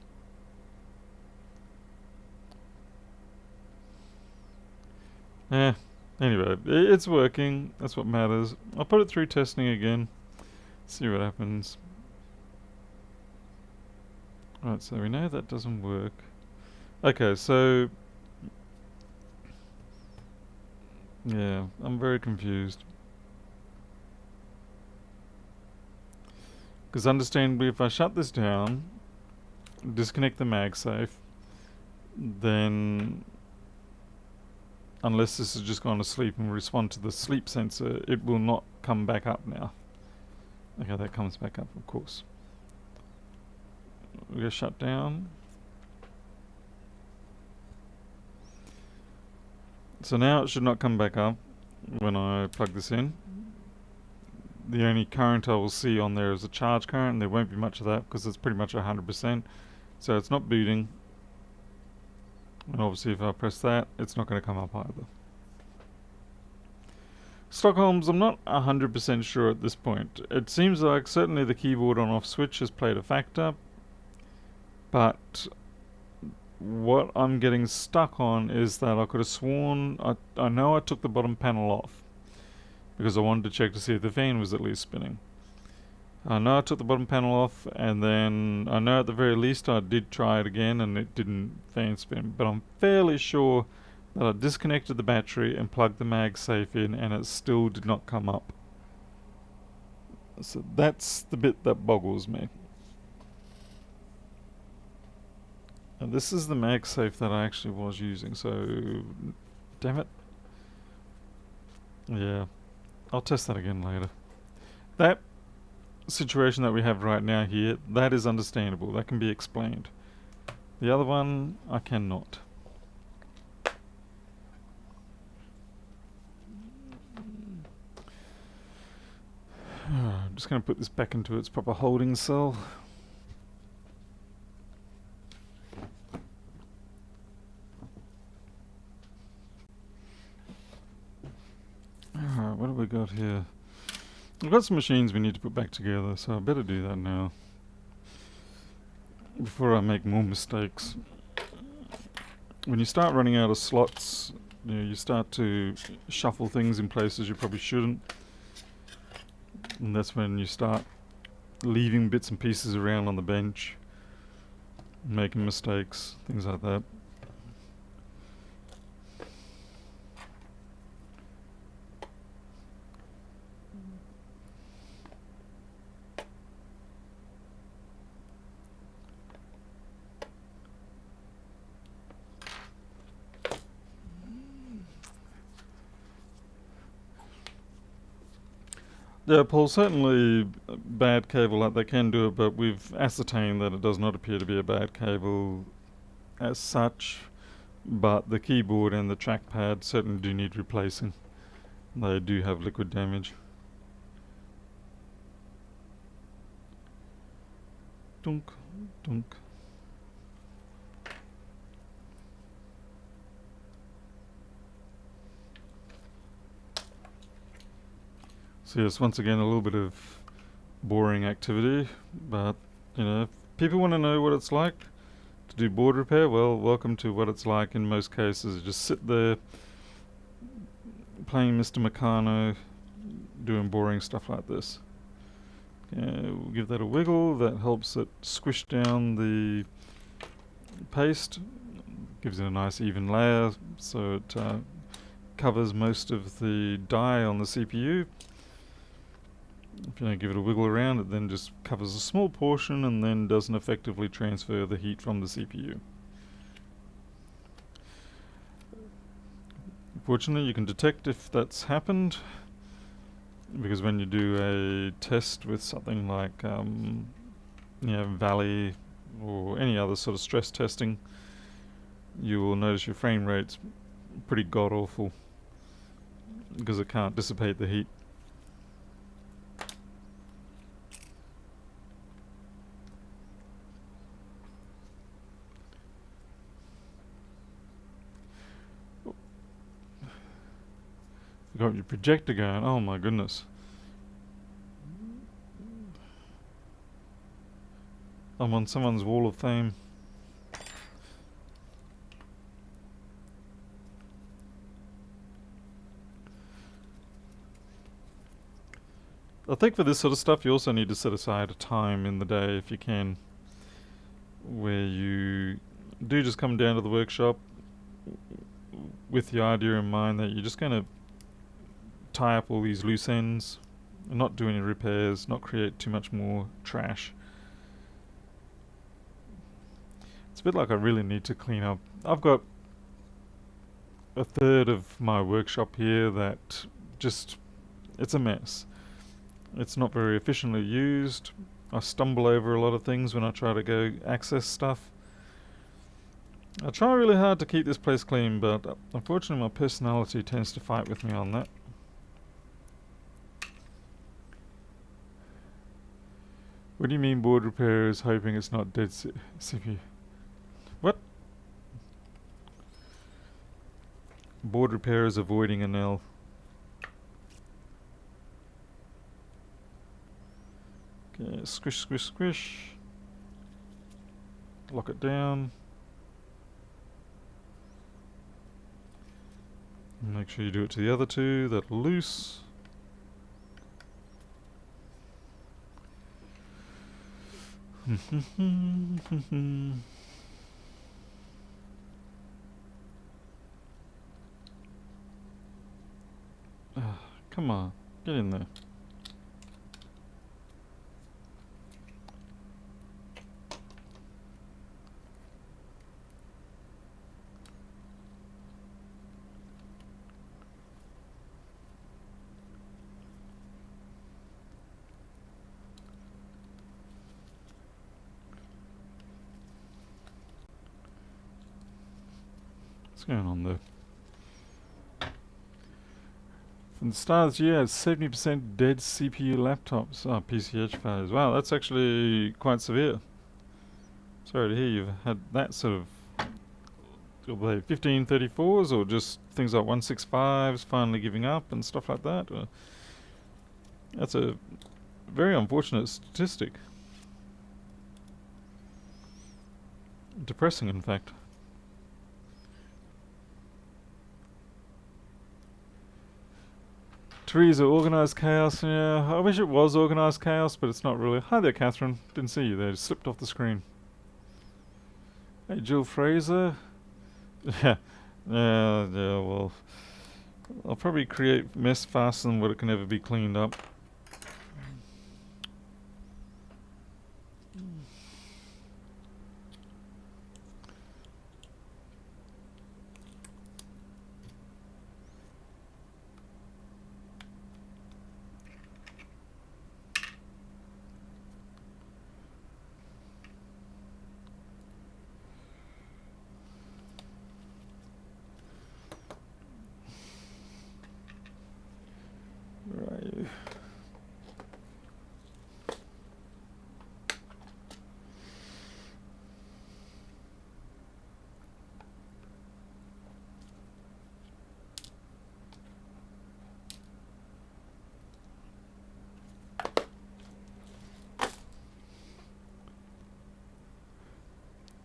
Eh, anyway, it's working. That's what matters. I'll put it through testing again. See what happens. Right, so we know that doesn't work. Okay, so... yeah, I'm very confused. Because understandably, if I shut this down, disconnect the MagSafe, then... unless this has just gone to sleep and respond to the sleep sensor, it will not come back up now. Okay, that comes back up, of course. We're going to shut down. So now it should not come back up when I plug this in. The only current I will see on there is a charge current, and there won't be much of that because it's pretty much 100%. So it's not booting. And obviously if I press that, it's not going to come up either. Stockholm's, I'm not 100% sure at this point. It seems like certainly the keyboard on off switch has played a factor, but what I'm getting stuck on is that I could have sworn, I know I took the bottom panel off because I wanted to check to see if the fan was at least spinning. I know I took the bottom panel off, and then I know at the very least I did try it again and it didn't fan spin, but I'm fairly sure that I disconnected the battery and plugged the MagSafe in and it still did not come up. So that's the bit that boggles me. And this is the MagSafe that I actually was using, so damn it. Yeah, I'll test that again later. That situation that we have right now here, that is understandable, that can be explained. The other one, I cannot. I'm just going to put this back into its proper holding cell. Alright, what have we got here? We've got some machines we need to put back together, so I better do that now before I make more mistakes. When you start running out of slots, you start to shuffle things in places you probably shouldn't, and that's when you start leaving bits and pieces around on the bench, making mistakes, things like that. Yeah, Paul, certainly a bad cable like that can do it, but we've ascertained that it does not appear to be a bad cable as such, but the keyboard and the trackpad certainly do need replacing. They do have liquid damage. Dunk, dunk. So yes, once again a little bit of boring activity, but if people want to know what it's like to do board repair, well, welcome to what it's like in most cases. Just sit there playing Mr. Meccano, doing boring stuff like this. We'll give that a wiggle. That helps it squish down the paste, gives it a nice even layer, so it covers most of the die on the CPU. If you don't give it a wiggle around, it then just covers a small portion and then doesn't effectively transfer the heat from the CPU. Fortunately, you can detect if that's happened, because when you do a test with something like Valley or any other sort of stress testing, you will notice your frame rate's pretty god-awful because it can't dissipate the heat. You got your projector going, oh my goodness. I'm on someone's wall of fame. I think for this sort of stuff you also need to set aside a time in the day if you can, where you do just come down to the workshop with the idea in mind that you're just going to tie up all these loose ends and not do any repairs, not create too much more trash. It's a bit like I really need to clean up. I've got a third of my workshop here that just, it's a mess. It's not very efficiently used. I stumble over a lot of things when I try to go access stuff. I try really hard to keep this place clean, but unfortunately my personality tends to fight with me on that. What do you mean board repairs hoping it's not dead CPU? What? Board repairs avoiding an L. Okay, squish, squish, squish. Lock it down. Make sure you do it to the other two that are loose. Come on, get in there. What's going on there? From the start of this year, 70% dead CPU laptops. Oh, PCH failures. Wow, that's actually quite severe. Sorry to hear you've had that sort of 1534s or just things like 165s finally giving up and stuff like that. That's a very unfortunate statistic. Depressing, in fact. Teresa, organised chaos. Yeah, I wish it was organised chaos, but it's not really. Hi there, Catherine. Didn't see you there. Just slipped off the screen. Hey, Jill Fraser. Yeah, well, I'll probably create mess faster than what it can ever be cleaned up. Right.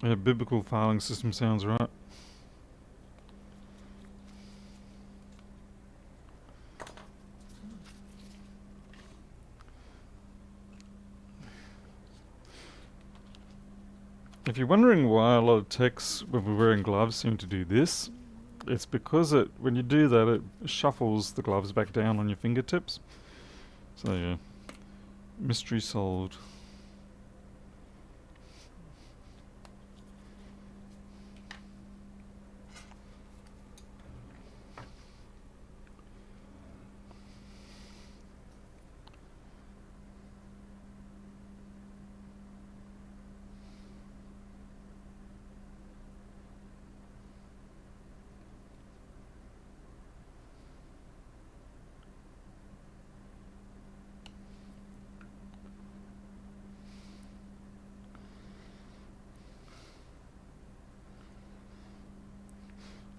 Yeah, biblical filing system sounds right. If you're wondering why a lot of techs, when we're wearing gloves, seem to do this, it's because when you do that, it shuffles the gloves back down on your fingertips. So yeah, mystery solved.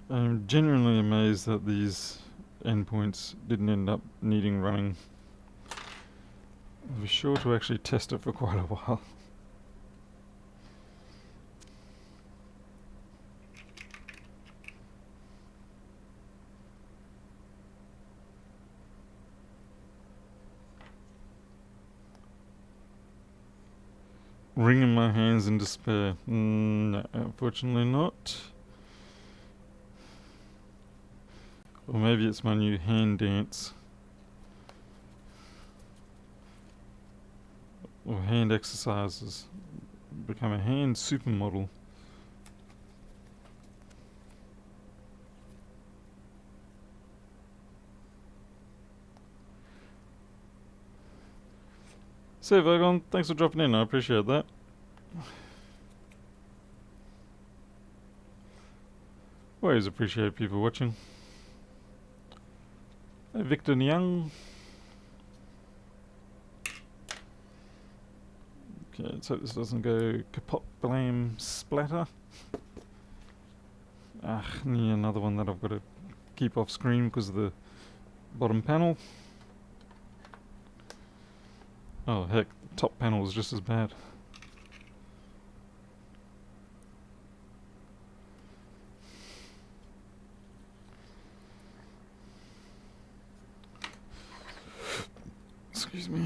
I'm genuinely amazed that these endpoints didn't end up needing running. I'll be sure to actually test it for quite a while. wringing my hands in despair. No, unfortunately not. Or maybe it's my new hand dance. Or hand exercises. Become a hand supermodel. So Vagon, thanks for dropping in, I appreciate that. Always appreciate people watching. Hey, Victor Young. Okay, let's hope this doesn't go kaput blame splatter. Yeah, another one that I've got to keep off screen because of the bottom panel. Oh heck, top panel is just as bad. Excuse me.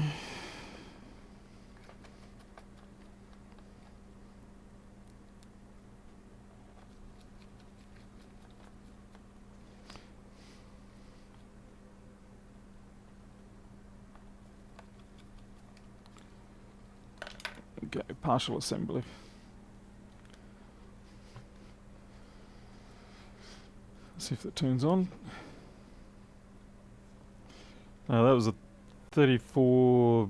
Okay, partial assembly. Let's see if that turns on. That was a 34,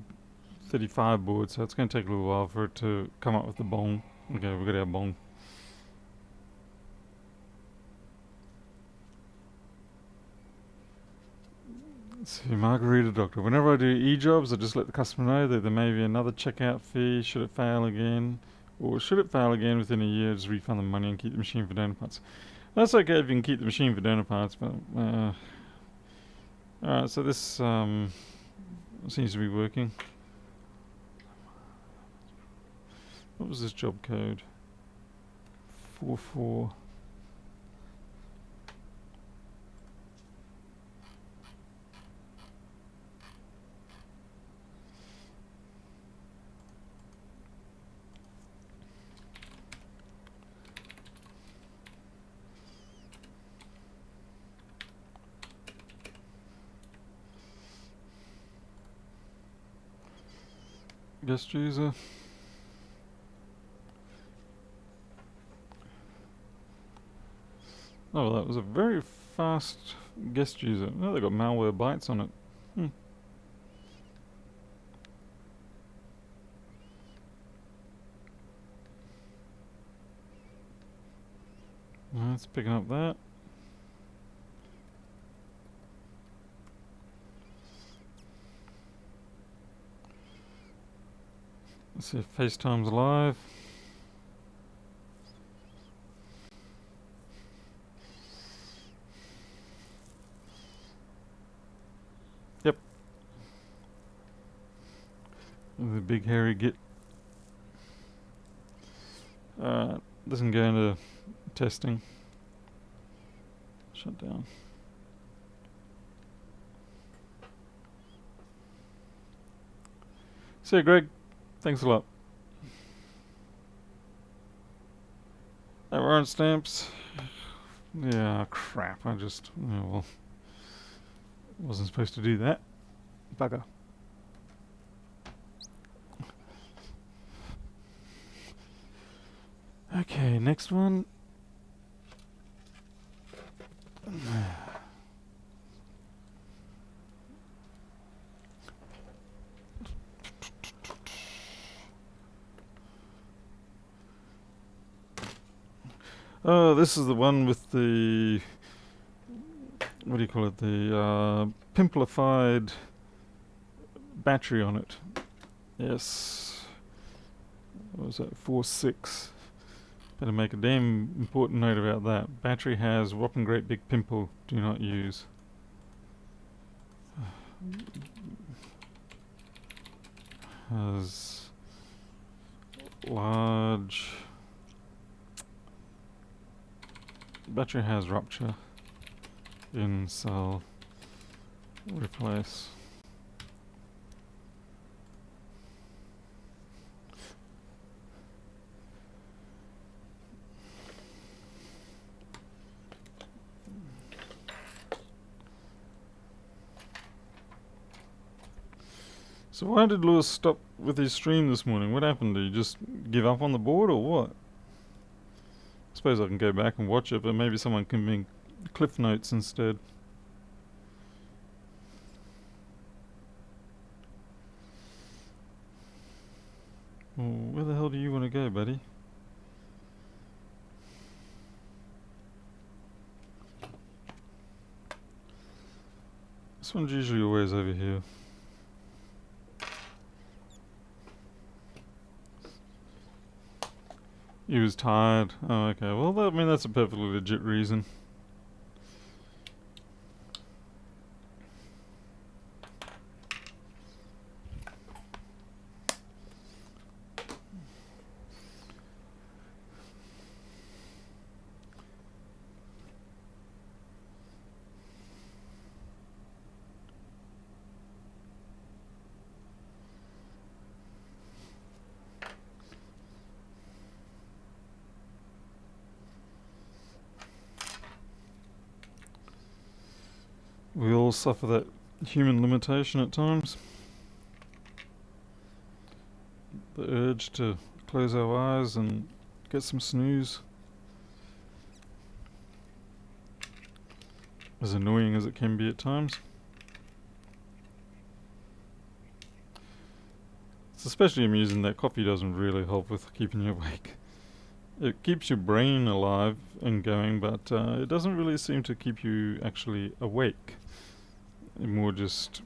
35 board, so it's going to take a little while for it to come up with the bong. Okay, we've got our bong. Let's see, Margarita Doctor. Whenever I do e-jobs, I just let the customer know that there may be another checkout fee should it fail again. Or should it fail again within a year, just refund the money and keep the machine for donor parts. That's okay if you can keep the machine for donor parts, but... Alright, so this seems to be working. What was this job code? 44. Guest user. Oh, that was a very fast guest user. Oh, they got malware bytes on it. It's picking up that. Let's see if FaceTime's live. Yep. The big hairy git. Doesn't go into testing. Shut down. See you, Greg. Thanks a lot. Warrant stamps. Yeah, crap. I just... Oh, well. Wasn't supposed to do that. Bugger. Okay, next one. Oh, this is the one with the... What do you call it? The pimplified battery on it. Yes. What was that? 4.6. Better make a damn important note about that. Battery has whopping great big pimple. Do not use. Has large... Battery has rupture. In cell. Replace. So why did Lewis stop with his stream this morning? What happened? Did he just give up on the board or what? I suppose I can go back and watch it, but maybe someone can make cliff notes instead. Well, where the hell do you want to go, buddy? This one's usually always over here. He was tired. Oh, okay. Well, I mean, that's a perfectly legit reason. We all suffer that human limitation at times. The urge to close our eyes and get some snooze. As annoying as it can be at times. It's especially amusing that coffee doesn't really help with keeping you awake. It keeps your brain alive and going, but it doesn't really seem to keep you actually awake. It more just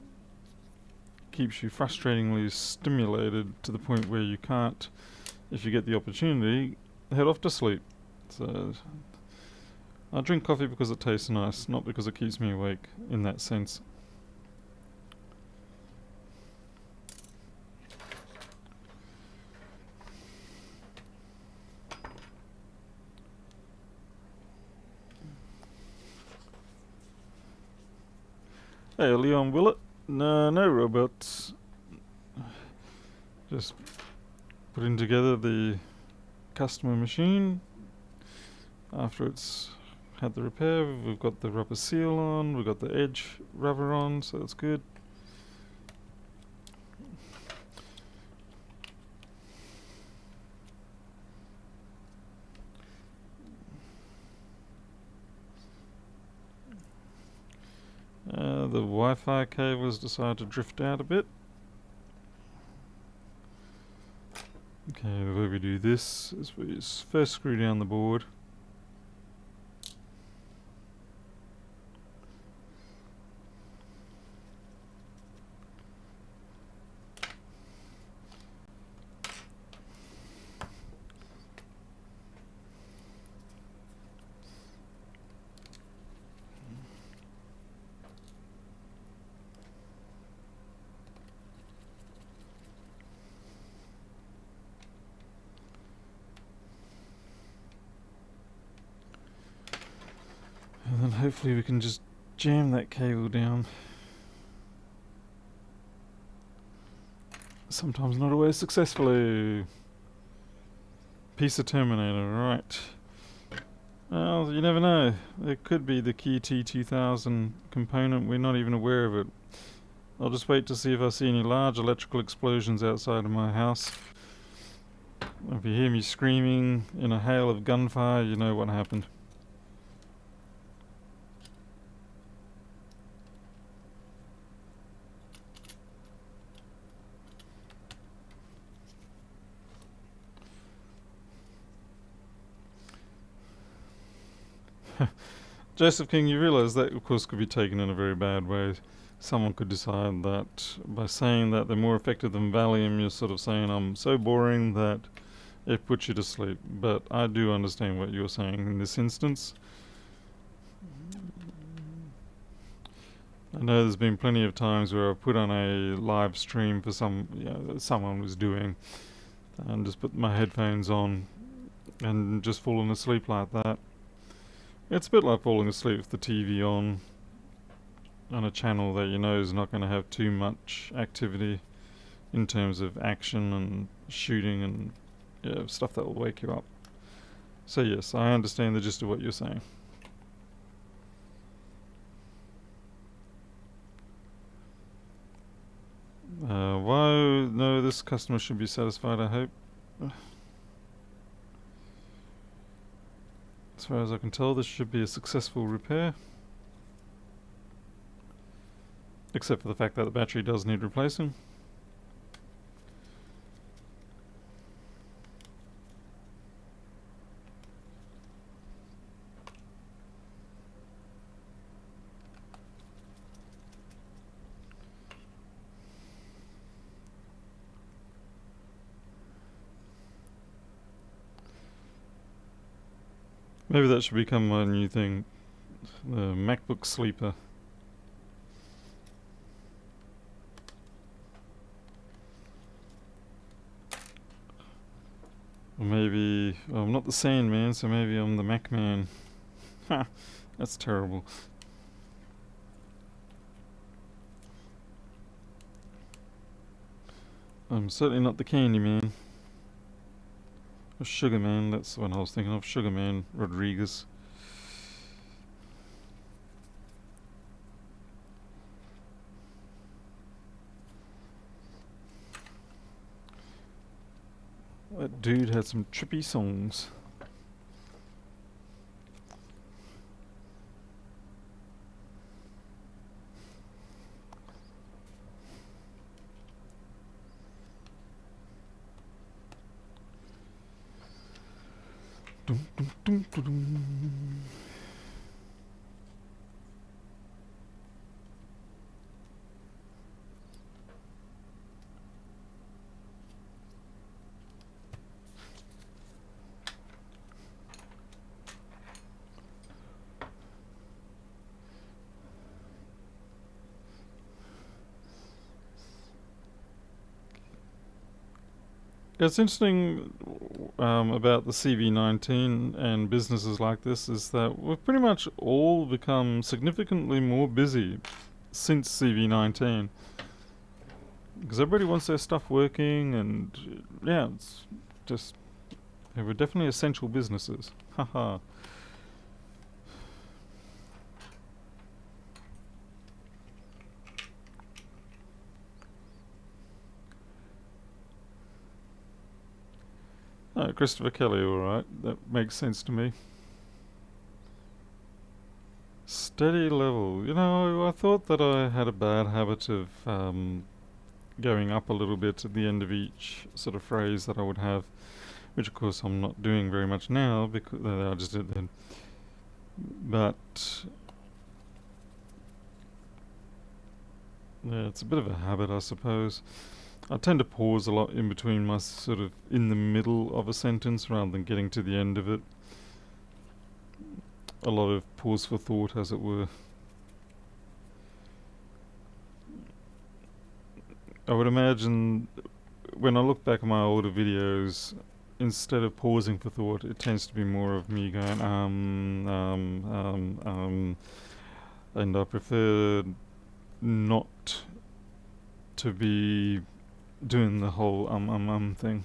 keeps you frustratingly stimulated to the point where you can't, if you get the opportunity, head off to sleep. So I drink coffee because it tastes nice, not because it keeps me awake in that sense. Hey, Leon Willett. No robots. Just putting together the customer machine. After it's had the repair, we've got the rubber seal on, we've got the edge rubber on, so that's good. The Wi-Fi cable has decided to drift out a bit. Okay, the way we do this is we first screw down the board. And then hopefully we can just jam that cable down. Sometimes not always successfully. Piece of Terminator, right. Well, you never know. It could be the key T2000 component, we're not even aware of it. I'll just wait to see if I see any large electrical explosions outside of my house. If you hear me screaming in a hail of gunfire, you know what happened. Joseph King, you realise that of course could be taken in a very bad way. Someone could decide that by saying that they're more effective than Valium, you're sort of saying I'm so boring that it puts you to sleep. But I do understand what you're saying in this instance. I know there's been plenty of times where I've put on a live stream for someone was doing, and just put my headphones on and just fallen asleep like that. It's a bit like falling asleep with the TV on a channel that you know is not going to have too much activity in terms of action and shooting and stuff that will wake you up. So yes, I understand the gist of what you're saying. Why this customer should be satisfied, I hope. As far as I can tell, this should be a successful repair. Except for the fact that the battery does need replacing. Maybe that should become my new thing. The MacBook sleeper. Or maybe... oh, I'm not the Sandman, so maybe I'm the Mac Man. Ha! That's terrible. I'm certainly not the Candy Man. Or Sugar Man, that's the one I was thinking of. Sugar Man Rodriguez. That dude had some trippy songs. Dum, dum, dum, dum, dum. It's interesting about the CV19 and businesses like this is that we've pretty much all become significantly more busy since CV19. Because everybody wants their stuff working and yeah, it's just, they were definitely essential businesses. Haha. Oh, Christopher Kelly, alright. That makes sense to me. Steady level. You know, I thought that I had a bad habit of going up a little bit at the end of each sort of phrase that I would have, which of course I'm not doing very much now because I just did then. But yeah, it's a bit of a habit, I suppose. I tend to pause a lot in between my sort of in the middle of a sentence rather than getting to the end of it. A lot of pause for thought, as it were. I would imagine when I look back at my older videos, instead of pausing for thought, it tends to be more of me going, and I prefer not to be doing the whole thing.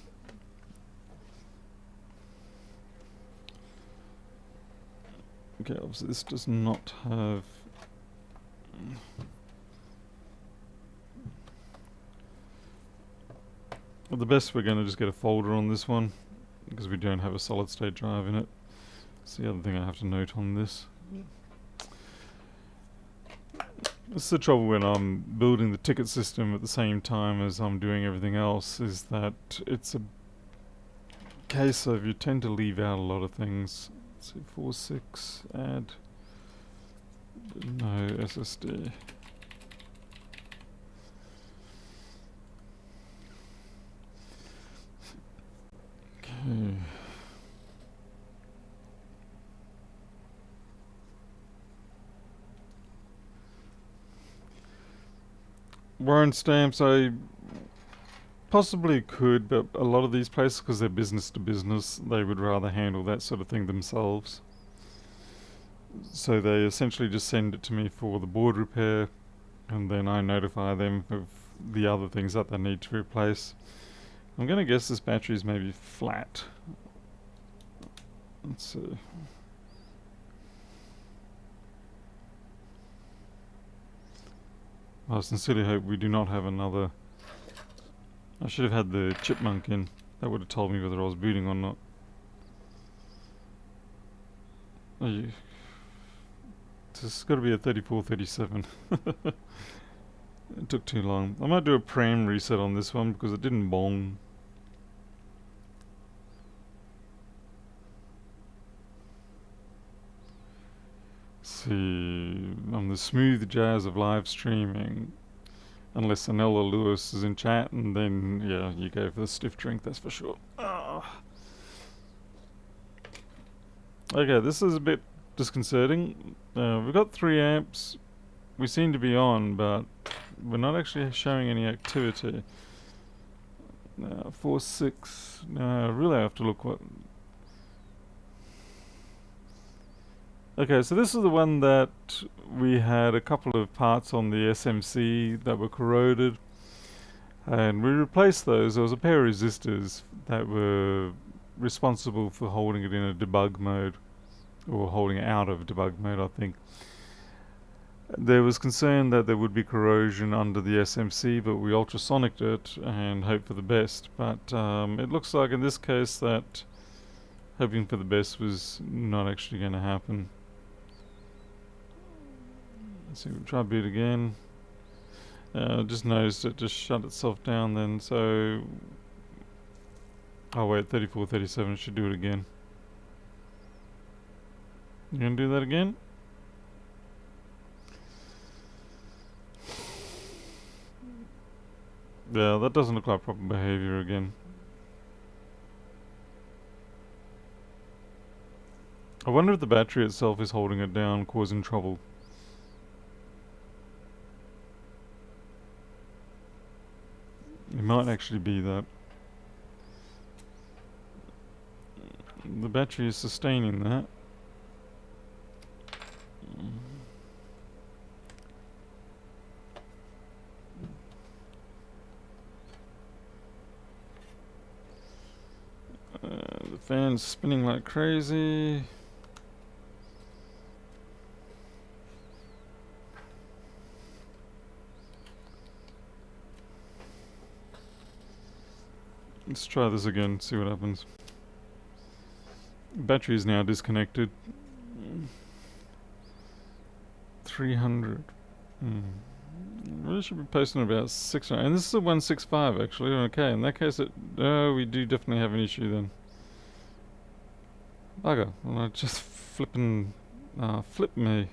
Okay, obviously this does not have... Well, the best we're going to just get a folder on this one, because we don't have a solid state drive in it. That's the other thing I have to note on this. This is the trouble when I'm building the ticket system at the same time as I'm doing everything else, is that it's a case of you tend to leave out a lot of things. Let's see, 4.6, add, no SSD. Okay. Warrant stamps, I possibly could, but a lot of these places, because they're business to business, they would rather handle that sort of thing themselves. So they essentially just send it to me for the board repair, and then I notify them of the other things that they need to replace. I'm going to guess this battery is maybe flat. Let's see. I sincerely hope we do not have another I should have had the chipmunk in. That would have told me whether I was booting or not. Oh, this has got to be a 3437. It took too long. I might do a pram reset on this one because it didn't bong. See, on the smooth jazz of live streaming, unless Anella Lewis is in chat, and then, yeah, you go for the stiff drink, that's for sure. Okay, this is a bit disconcerting. We've got 3 amps. We seem to be on, but we're not actually showing any activity. 4, 6. No, really I have to look what... Okay, so this is the one that we had a couple of parts on the SMC that were corroded, and we replaced those. There was a pair of resistors that were responsible for holding it in a debug mode, or holding it out of debug mode, I think. There was concern that there would be corrosion under the SMC, but we ultrasonicked it and hoped for the best. But it looks like in this case that hoping for the best was not actually going to happen. Let's see, we'll try boot again. Just noticed it just shut itself down then, so... Oh wait, 3437 should do it again. You gonna do that again? Yeah, that doesn't look like proper behavior again. I wonder if the battery itself is holding it down, causing trouble. It might actually be that. The battery is sustaining that. The fan's spinning like crazy. Let's try this again, see what happens. Battery is now disconnected. 300. We should be posting about 600. And this is a 165 actually. Okay, in that case, we do definitely have an issue then. Bugger. Well, I just flipping. Flip me.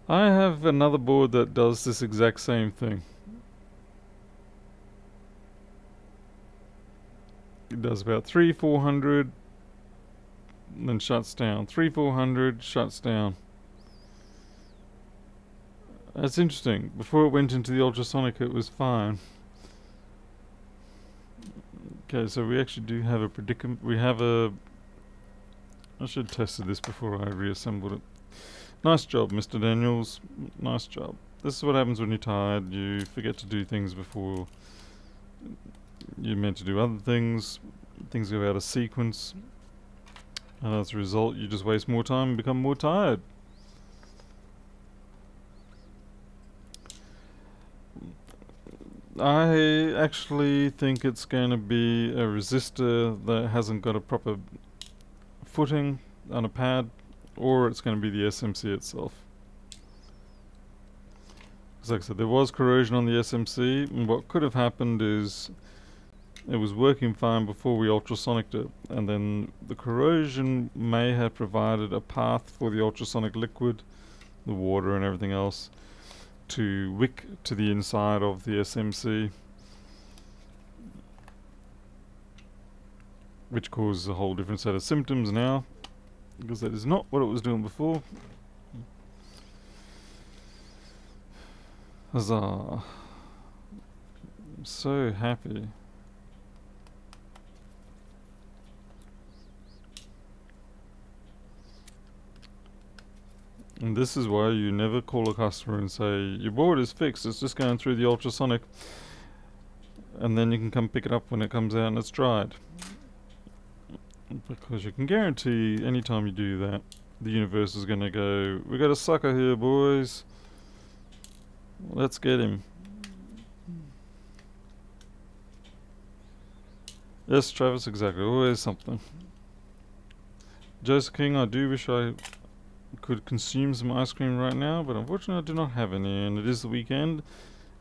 I have another board that does this exact same thing. It does about 300-400, then shuts down. 300-400, shuts down. That's interesting. Before it went into the ultrasonic, it was fine. Okay, so we actually do have a predicament. We have a... I should have tested this before I reassembled it. Nice job, Mr. Daniels. Nice job. This is what happens when you're tired. You forget to do things before you're meant to do other things. Things go out of sequence. And as a result, you just waste more time and become more tired. I actually think it's going to be a resistor that hasn't got a proper footing on a pad, or it's going to be the SMC itself. Because like I said, there was corrosion on the SMC, and what could have happened is it was working fine before we ultrasonicked it, and then the corrosion may have provided a path for the ultrasonic liquid, the water and everything else, to wick to the inside of the SMC, which causes a whole different set of symptoms now, because that is not what it was doing before. Huzzah. I'm so happy. And this is why you never call a customer and say, your board is fixed, it's just going through the ultrasonic, and then you can come pick it up when it comes out and it's dried. Because you can guarantee anytime you do that, the universe is going to go, we got a sucker here, boys. Let's get him. Yes, Travis, exactly. Always something. Joseph King, I do wish I could consume some ice cream right now, but unfortunately I do not have any, and it is the weekend,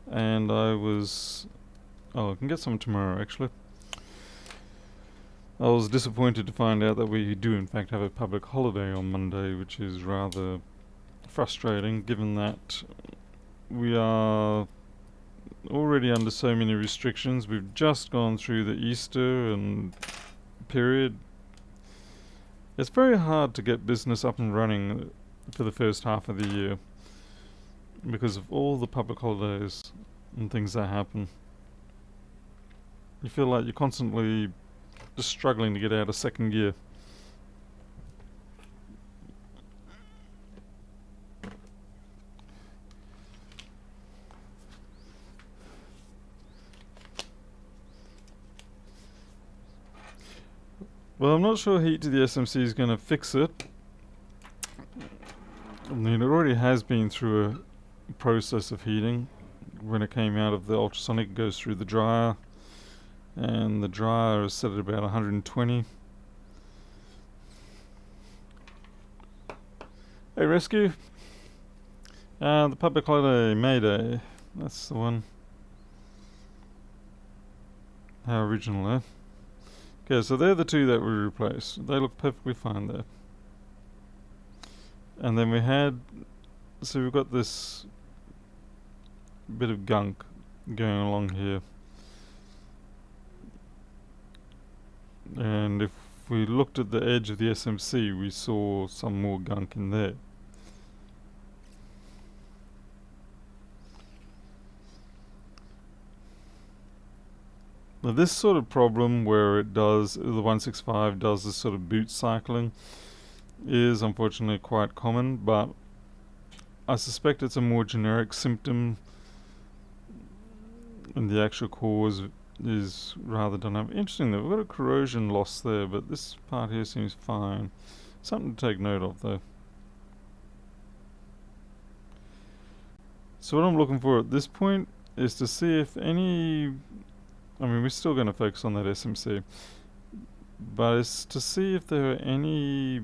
and I can get some tomorrow actually. I was disappointed to find out that we do in fact have a public holiday on Monday, which is rather frustrating given that we are already under so many restrictions. We've just gone through the Easter and period. It's very hard to get business up and running for the first half of the year because of all the public holidays and things that happen. You feel like you're constantly just struggling to get out of second gear. Well, I'm not sure heat to the SMC is going to fix it. I mean, it already has been through a process of heating. When it came out of the ultrasonic, it goes through the dryer, and the dryer is set at about 120. Hey, rescue! The public holiday, May Day. That's the one. How original, eh? Okay, so they're the two that we replaced. They look perfectly fine there. And then we've got this bit of gunk going along here. And if we looked at the edge of the SMC, we saw some more gunk in there. Now this sort of problem where the 165 does this sort of boot cycling is unfortunately quite common, but I suspect it's a more generic symptom and the actual cause is rather dynamic. Interesting though, we've got a corrosion loss there, but this part here seems fine. Something to take note of though. So what I'm looking for at this point is to see if we're still going to focus on that SMC, but it's to see if there are any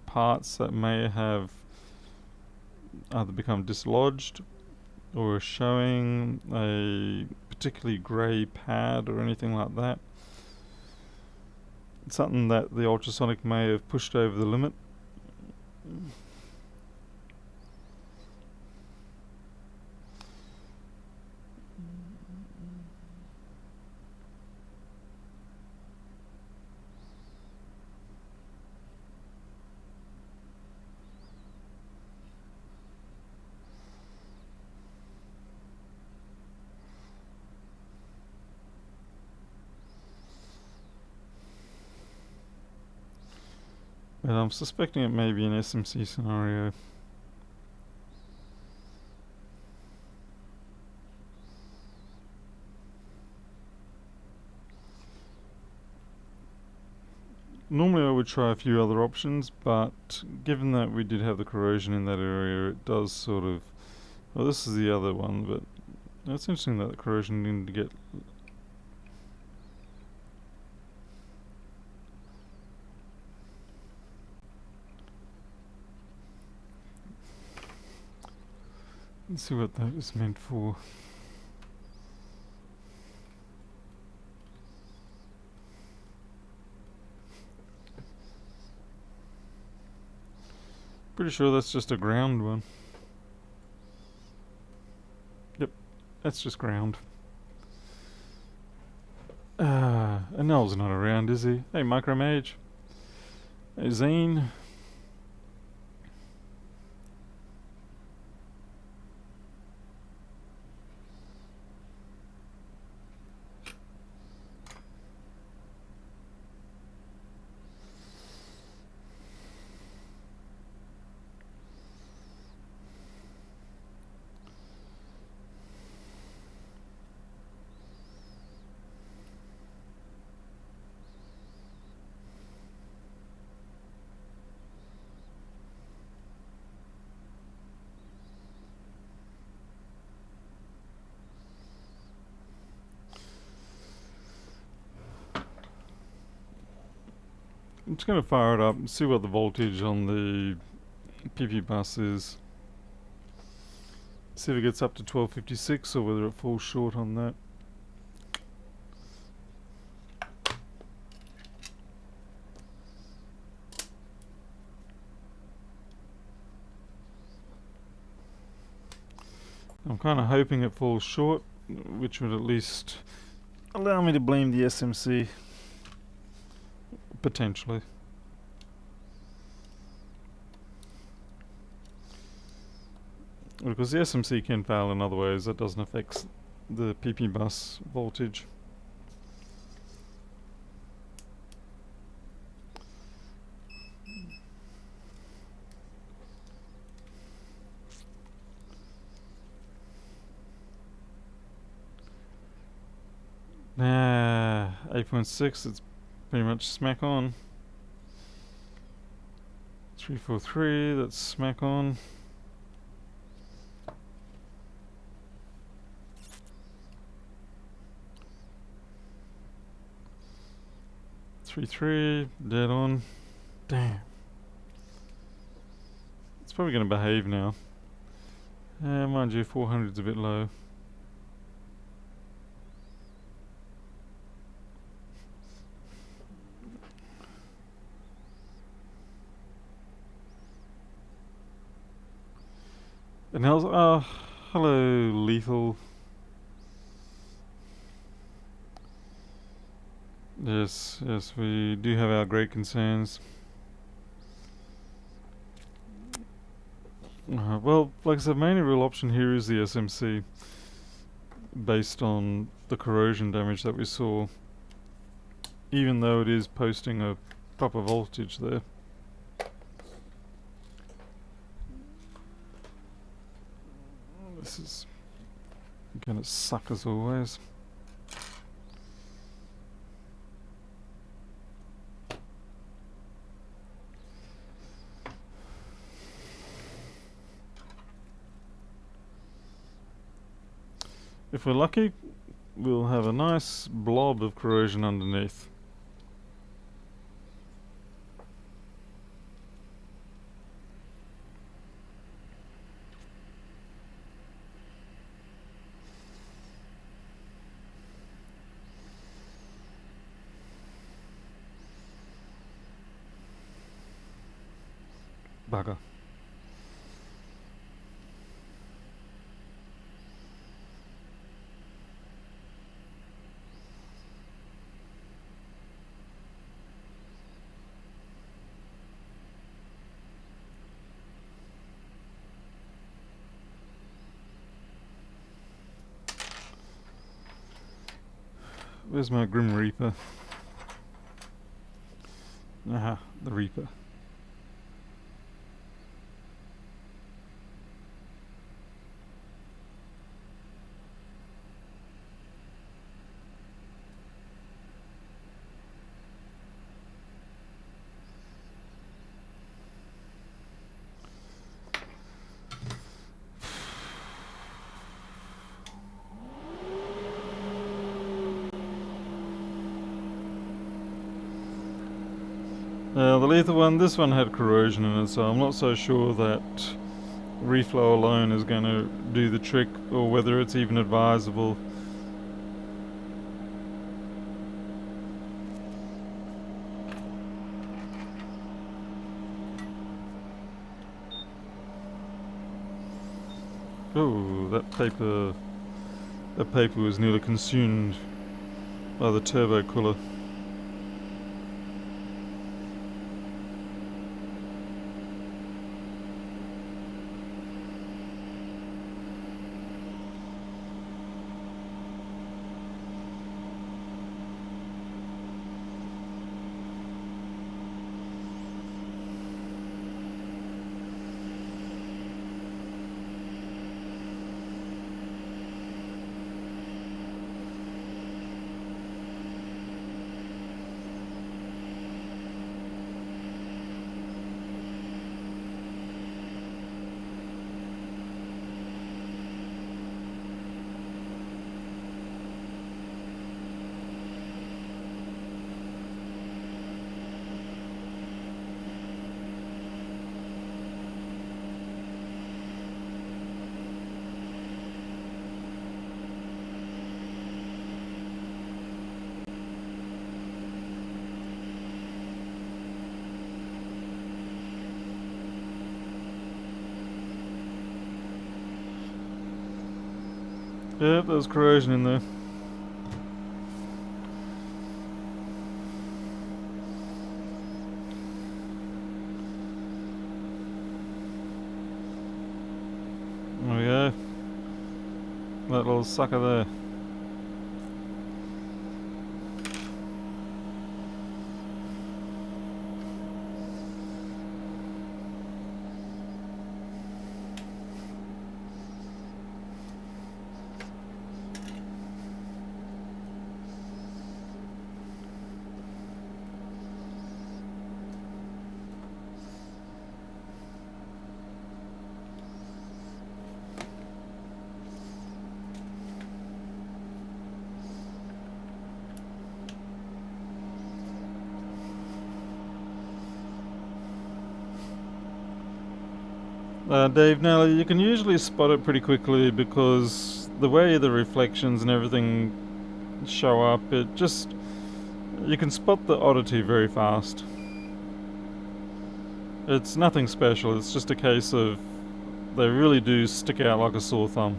parts that may have either become dislodged or showing a particularly grey pad or anything like that. Something that the ultrasonic may have pushed over the limit. But I'm suspecting it may be an SMC scenario. Normally I would try a few other options, but given that we did have the corrosion in that area, it does sort of... Well, this is the other one, but it's interesting that the corrosion didn't get... Let's see what that was meant for. Pretty sure that's just a ground one. Yep, that's just ground. And Noel's not around, is he? Hey, Micromage. Hey, Zane. I'm just going to fire it up and see what the voltage on the PP bus is. See if it gets up to 1256 or whether it falls short on that. I'm kind of hoping it falls short, which would at least allow me to blame the SMC, potentially. Because the SMC can fail in other ways, that doesn't affect the PP bus voltage. Nah, 8.6, it's pretty much smack on. 343, that's smack on. Three, dead on. Damn. It's probably going to behave now. Mind you, 400's a bit low. And how's hello, Lethal. Yes, we do have our great concerns. Well, like I said, my only real option here is the SMC, based on the corrosion damage that we saw, even though it is posting a proper voltage there. This is gonna suck as always. If we're lucky, we'll have a nice blob of corrosion underneath. Bugger. Where's my Grim Reaper? Aha, the Reaper. The lethal one, this one had corrosion in it, so I'm not so sure that reflow alone is going to do the trick, or whether it's even advisable. Oh, that paper was nearly consumed by the turbo cooler. Yep, there's corrosion in there. There we go. That little sucker there. Dave, now you can usually spot it pretty quickly because the way the reflections and everything show up, you can spot the oddity very fast. It's nothing special, it's just a case of they really do stick out like a sore thumb.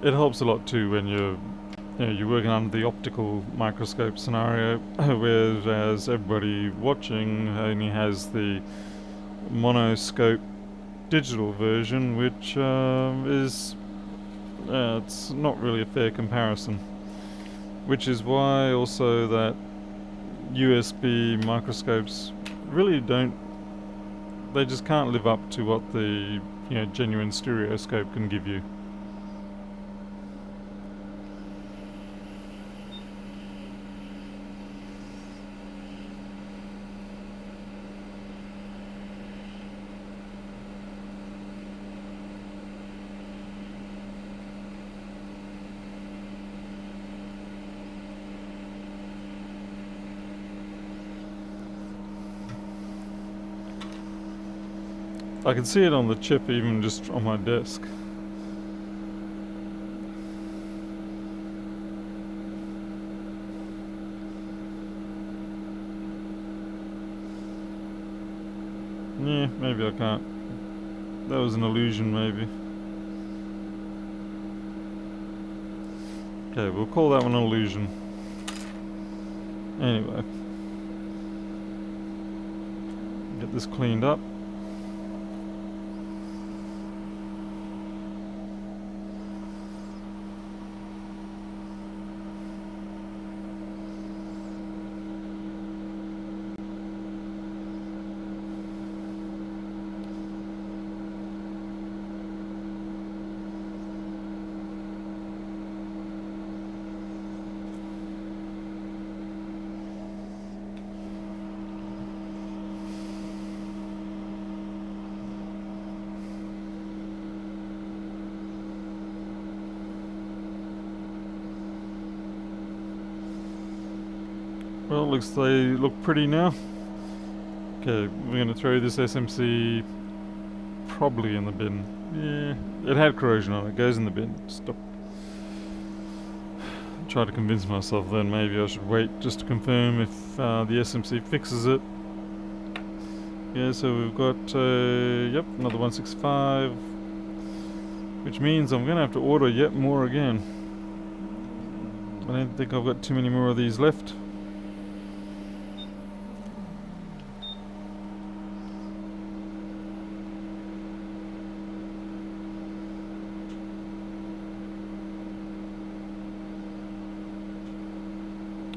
It helps a lot too when you're working under the optical microscope scenario, whereas everybody watching only has the monoscope digital version, which it's not really a fair comparison. Which is why also that USB microscopes really they just can't live up to what the genuine stereoscope can give you. I can see it on the chip even just on my desk. Yeah, maybe I can't. That was an illusion, maybe. Okay, we'll call that one an illusion. Anyway. Get this cleaned up. Well, they look pretty now. Okay, we're going to throw this SMC probably in the bin. Yeah, it had corrosion on it. It goes in the bin. Stop. Try to convince myself then maybe I should wait just to confirm if the SMC fixes it. Yeah, so we've got, yep, another 165. Which means I'm going to have to order yet more again. I don't think I've got too many more of these left.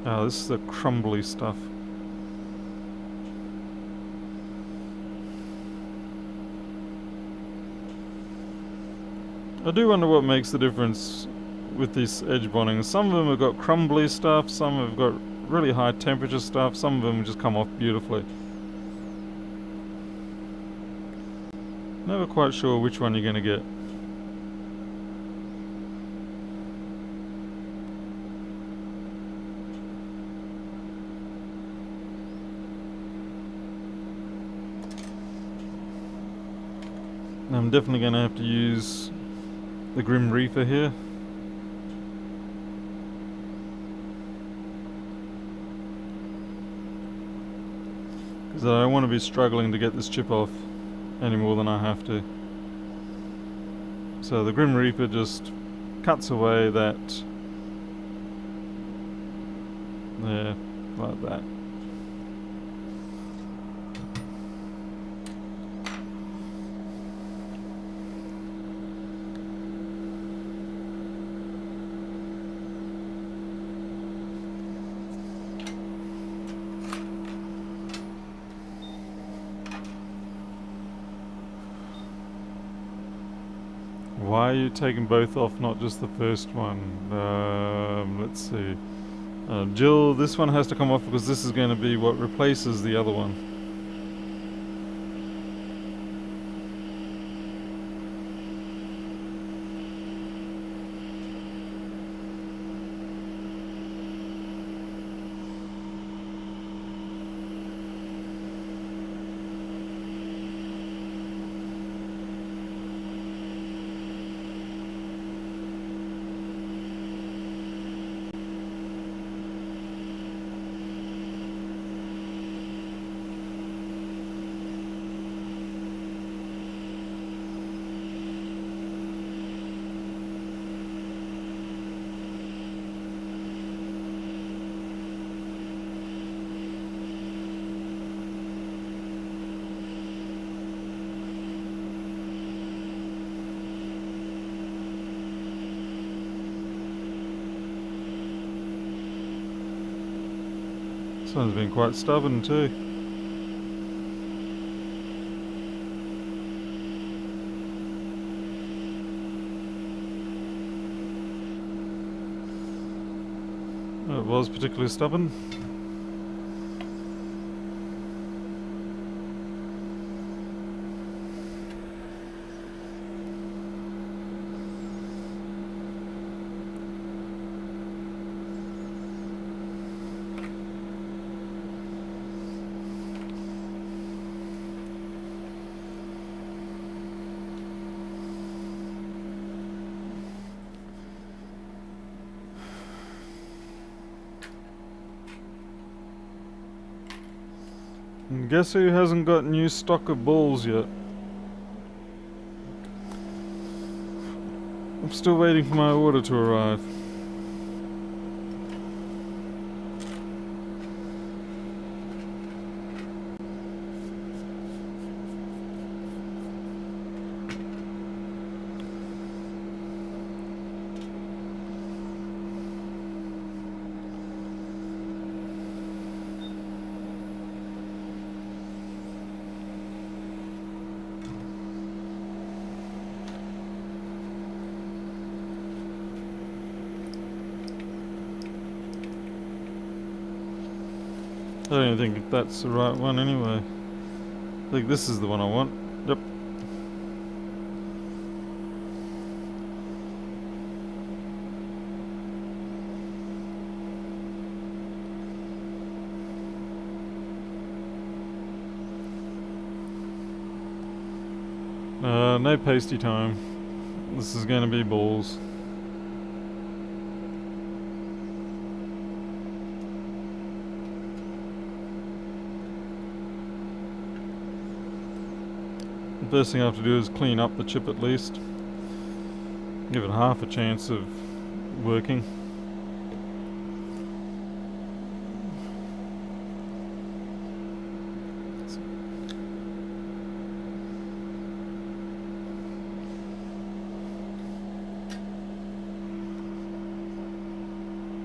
Oh, this is the crumbly stuff. I do wonder what makes the difference with this edge bonding. Some of them have got crumbly stuff, some have got really high temperature stuff, some of them just come off beautifully. Never quite sure which one you're going to get. I'm definitely going to have to use the Grim Reaper here. So I don't want to be struggling to get this chip off any more than I have to. So the Grim Reaper just cuts away that there, like that. Why are you taking both off, not just the first one? Let's see. Jill, this one has to come off because this is going to be what replaces the other one. This one's been quite stubborn too. It was particularly stubborn. And guess who hasn't got new stock of balls yet? I'm still waiting for my order to arrive. I don't even think that's the right one anyway. I think this is the one I want. Yep. No pasty time. This is going to be balls. The first thing I have to do is clean up the chip at least. Give it half a chance of working.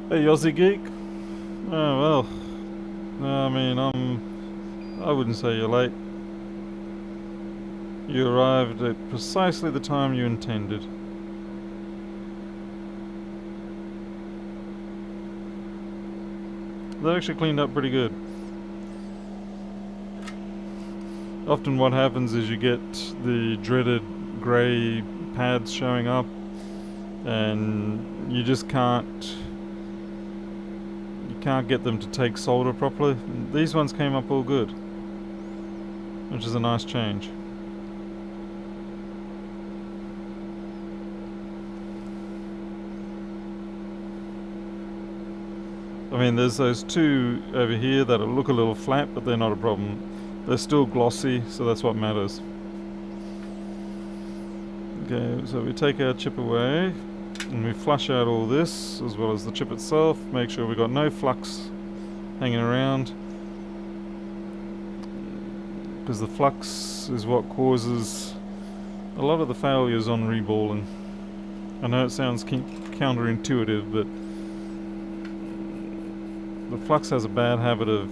Hey Aussie Geek. Oh well. I mean, I wouldn't say you're late. You arrived at precisely the time you intended. That actually cleaned up pretty good. Often what happens is you get the dreaded grey pads showing up and you just can't get them to take solder properly. These ones came up all good, which is a nice change. I mean, there's those two over here that look a little flat, but they're not a problem. they're still glossy, so that's what matters. Okay, so we take our chip away and we flush out all this as well as the chip itself. Make sure we've got no flux hanging around, because the flux is what causes a lot of the failures on reballing. I know it sounds counterintuitive, but the flux has a bad habit of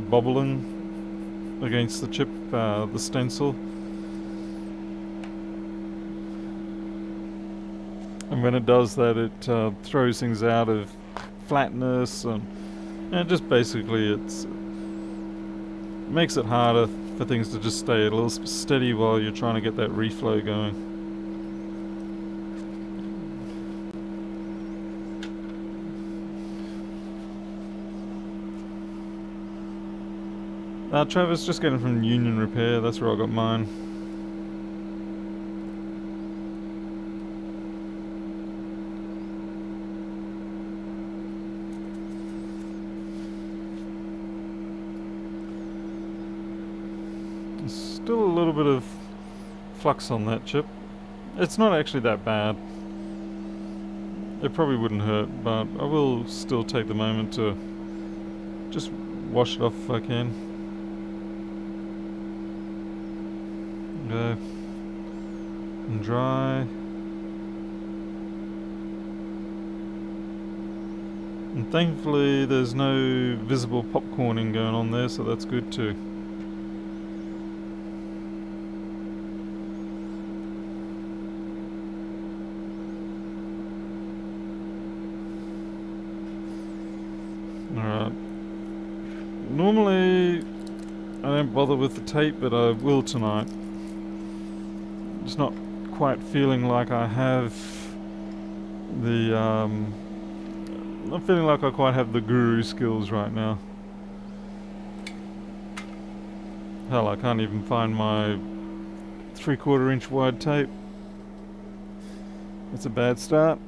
bobbling against the chip, the stencil. And when it does that, it throws things out of flatness, and just basically it makes it harder for things to just stay a little steady while you're trying to get that reflow going. Travis, just getting from Union Repair, that's where I got mine. Still a little bit of flux on that chip. It's not actually that bad. It probably wouldn't hurt, but I will still take the moment to just wash it off if I can. Okay. And dry. And thankfully there's no visible popcorning going on there, so that's good too. Alright. Normally I don't bother with the tape, but I will tonight. Just not quite feeling like I have the not feeling like I quite have the guru skills right now. Hell, I can't even find my 3/4 inch wide tape. That's a bad start.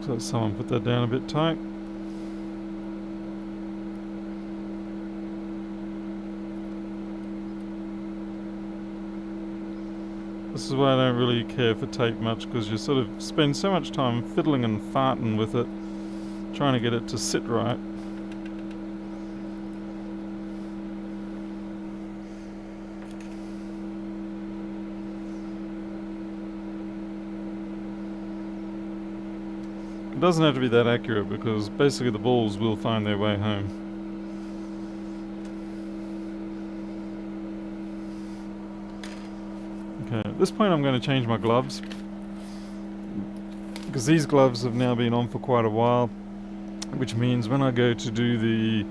So someone put that down a bit tight. This is why I don't really care for tape much, because you sort of spend so much time fiddling and farting with it, trying to get it to sit right. It doesn't have to be that accurate, because basically the balls will find their way home. Okay, at this point I'm going to change my gloves, because these gloves have now been on for quite a while, which means when I go to do the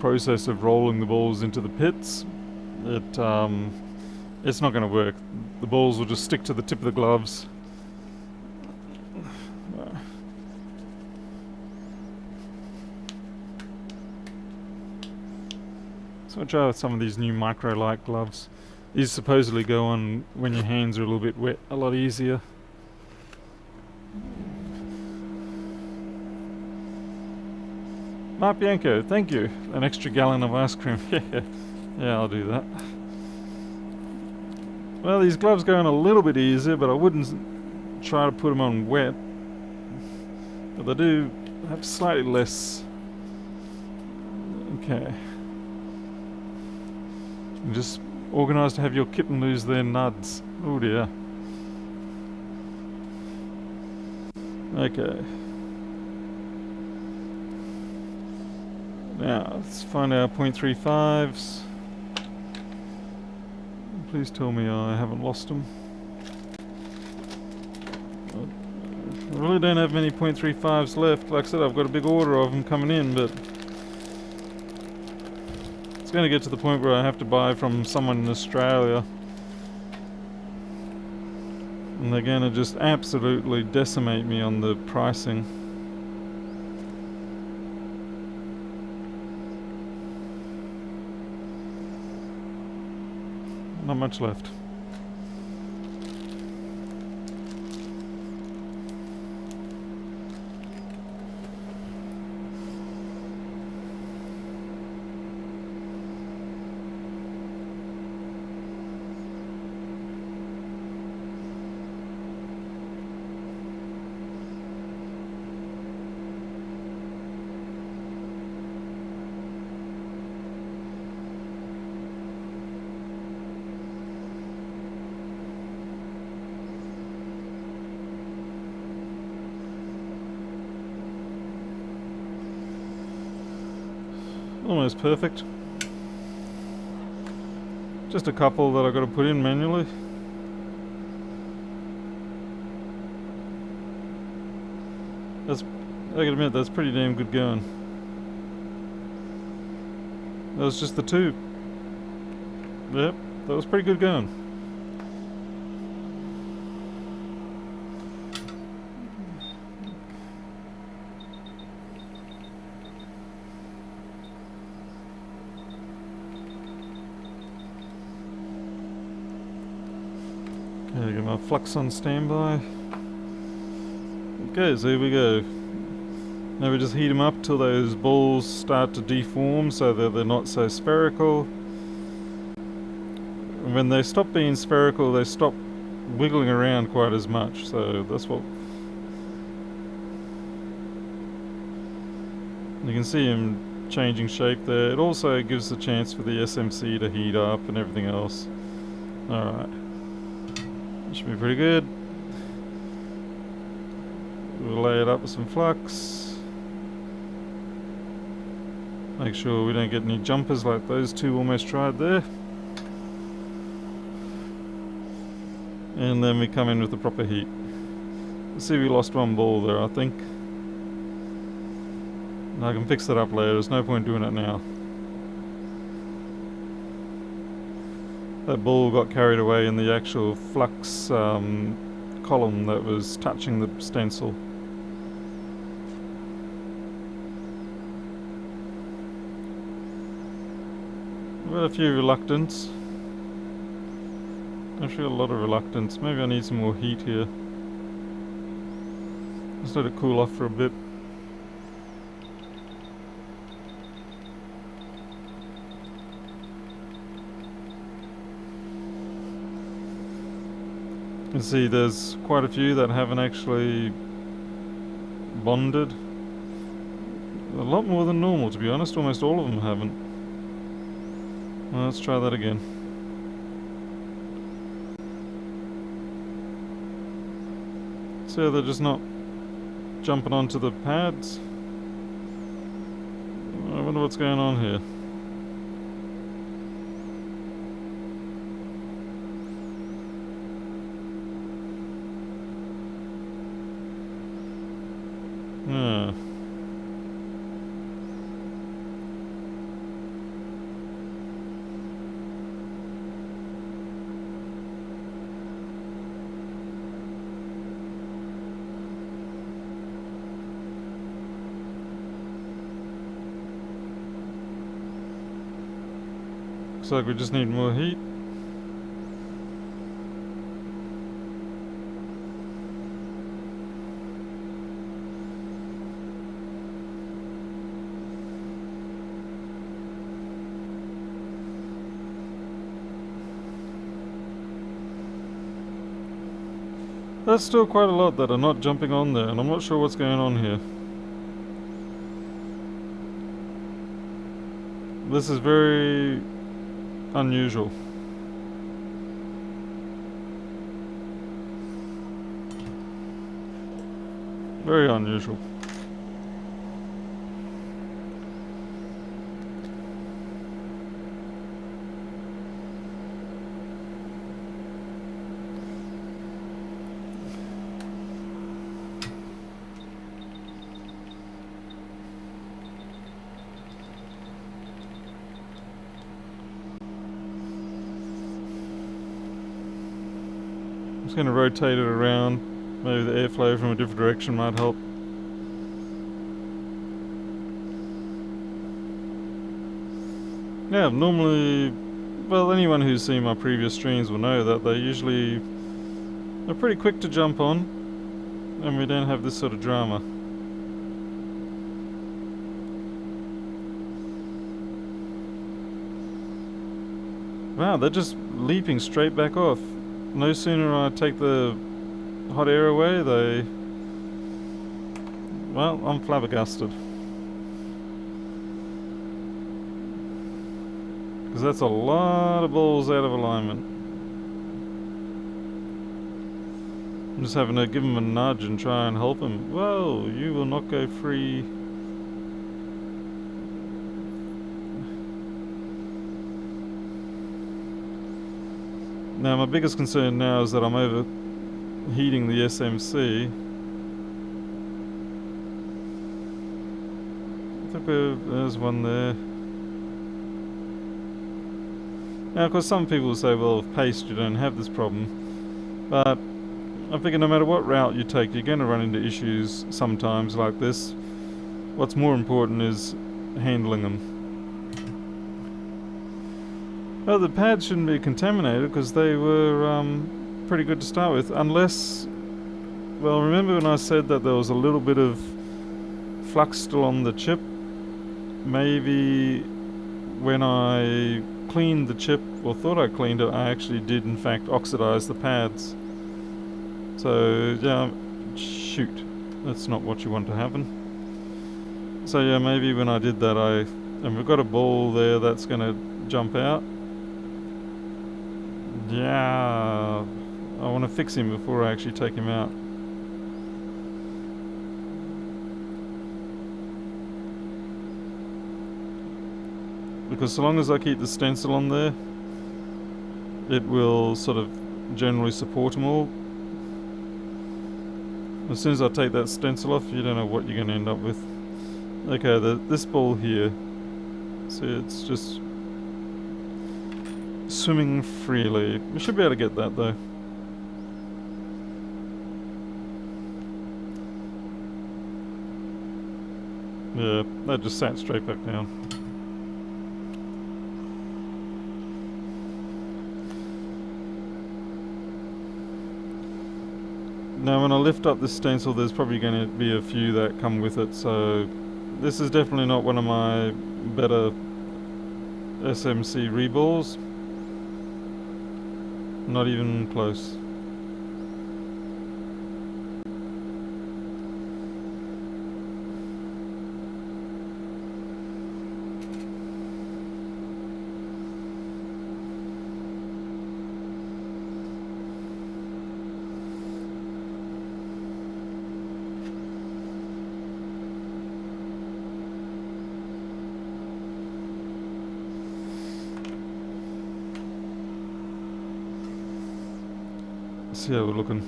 process of rolling the balls into the pits, it's not going to work. The balls will just stick to the tip of the gloves. So I'll try with some of these new micro-light gloves. These supposedly go on when your hands are a little bit wet, a lot easier. Mark Bianco, thank you. An extra gallon of ice cream. Yeah, I'll do that. Well, these gloves go on a little bit easier, but I wouldn't try to put them on wet. But they do have slightly less. Okay. Just Organised to have your kitten lose their nuds. Oh dear. Okay. Now, let's find our 0.35s. Please tell me I haven't lost them. I really don't have many 0.35s left. Like I said, I've got a big order of them coming in, but it's going to get to the point where I have to buy from someone in Australia. And they're going to just absolutely decimate me on the pricing. Not much left. Almost perfect. Just a couple that I've got to put in manually. That's, I gotta admit, that's pretty damn good going. That was just the two. Yep, that was pretty good going. Okay, get my flux on standby. Okay, so here we go. Now we just heat them up till those balls start to deform so that they're not so spherical. And when they stop being spherical, they stop wiggling around quite as much, so that's what... You can see them changing shape there. It also gives a chance for the SMC to heat up and everything else. Alright. Should be pretty good. We'll lay it up with some flux. Make sure we don't get any jumpers like those two almost tried there. And then we come in with the proper heat. Let's see, we lost one ball there, I think. I can fix that up later, there's no point doing it now. That ball got carried away in the actual flux column that was touching the stencil. I've got a few reluctance. Actually a lot of reluctance. Maybe I need some more heat here. Just let it cool off for a bit. You can see there's quite a few that haven't actually bonded. A lot more than normal, to be honest. Almost all of them haven't. Well, let's try that again. So they're just not jumping onto the pads. I wonder what's going on here. Yeah. Looks like we just need more heat. There's still quite a lot that are not jumping on there, and I'm not sure what's going on here. This is very unusual. Very unusual. I'm just going to rotate it around. Maybe the airflow from a different direction might help. Yeah, normally, well, anyone who's seen my previous streams will know that they usually are pretty quick to jump on, and we don't have this sort of drama. Wow, they're just leaping straight back off. No sooner I take the hot air away, they... Well, I'm flabbergasted. Because that's a lot of balls out of alignment. I'm just having to give him a nudge and try and help him. Whoa, you will not go free. Now my biggest concern now is that I'm overheating the SMC. I think there's one there. Now of course some people will say, well, with paste you don't have this problem. But I figure no matter what route you take, you're going to run into issues sometimes like this. What's more important is handling them. Well, the pads shouldn't be contaminated because they were pretty good to start with, unless... Well, remember when I said that there was a little bit of flux still on the chip? Maybe when I cleaned the chip, or thought I cleaned it, I actually did in fact oxidize the pads. So, yeah, shoot. That's not what you want to happen. So yeah, maybe when I did that and we've got a ball there that's going to jump out. Yeah, I want to fix him before I actually take him out. Because so long as I keep the stencil on there, it will sort of generally support them all. As soon as I take that stencil off, you don't know what you're going to end up with. Okay, this ball here, see, it's just swimming freely. We should be able to get that though. Yeah, that just sat straight back down. Now when I lift up this stencil, there's probably going to be a few that come with it, so this is definitely not one of my better SMC reballs. Not even close. Let's see how we're looking.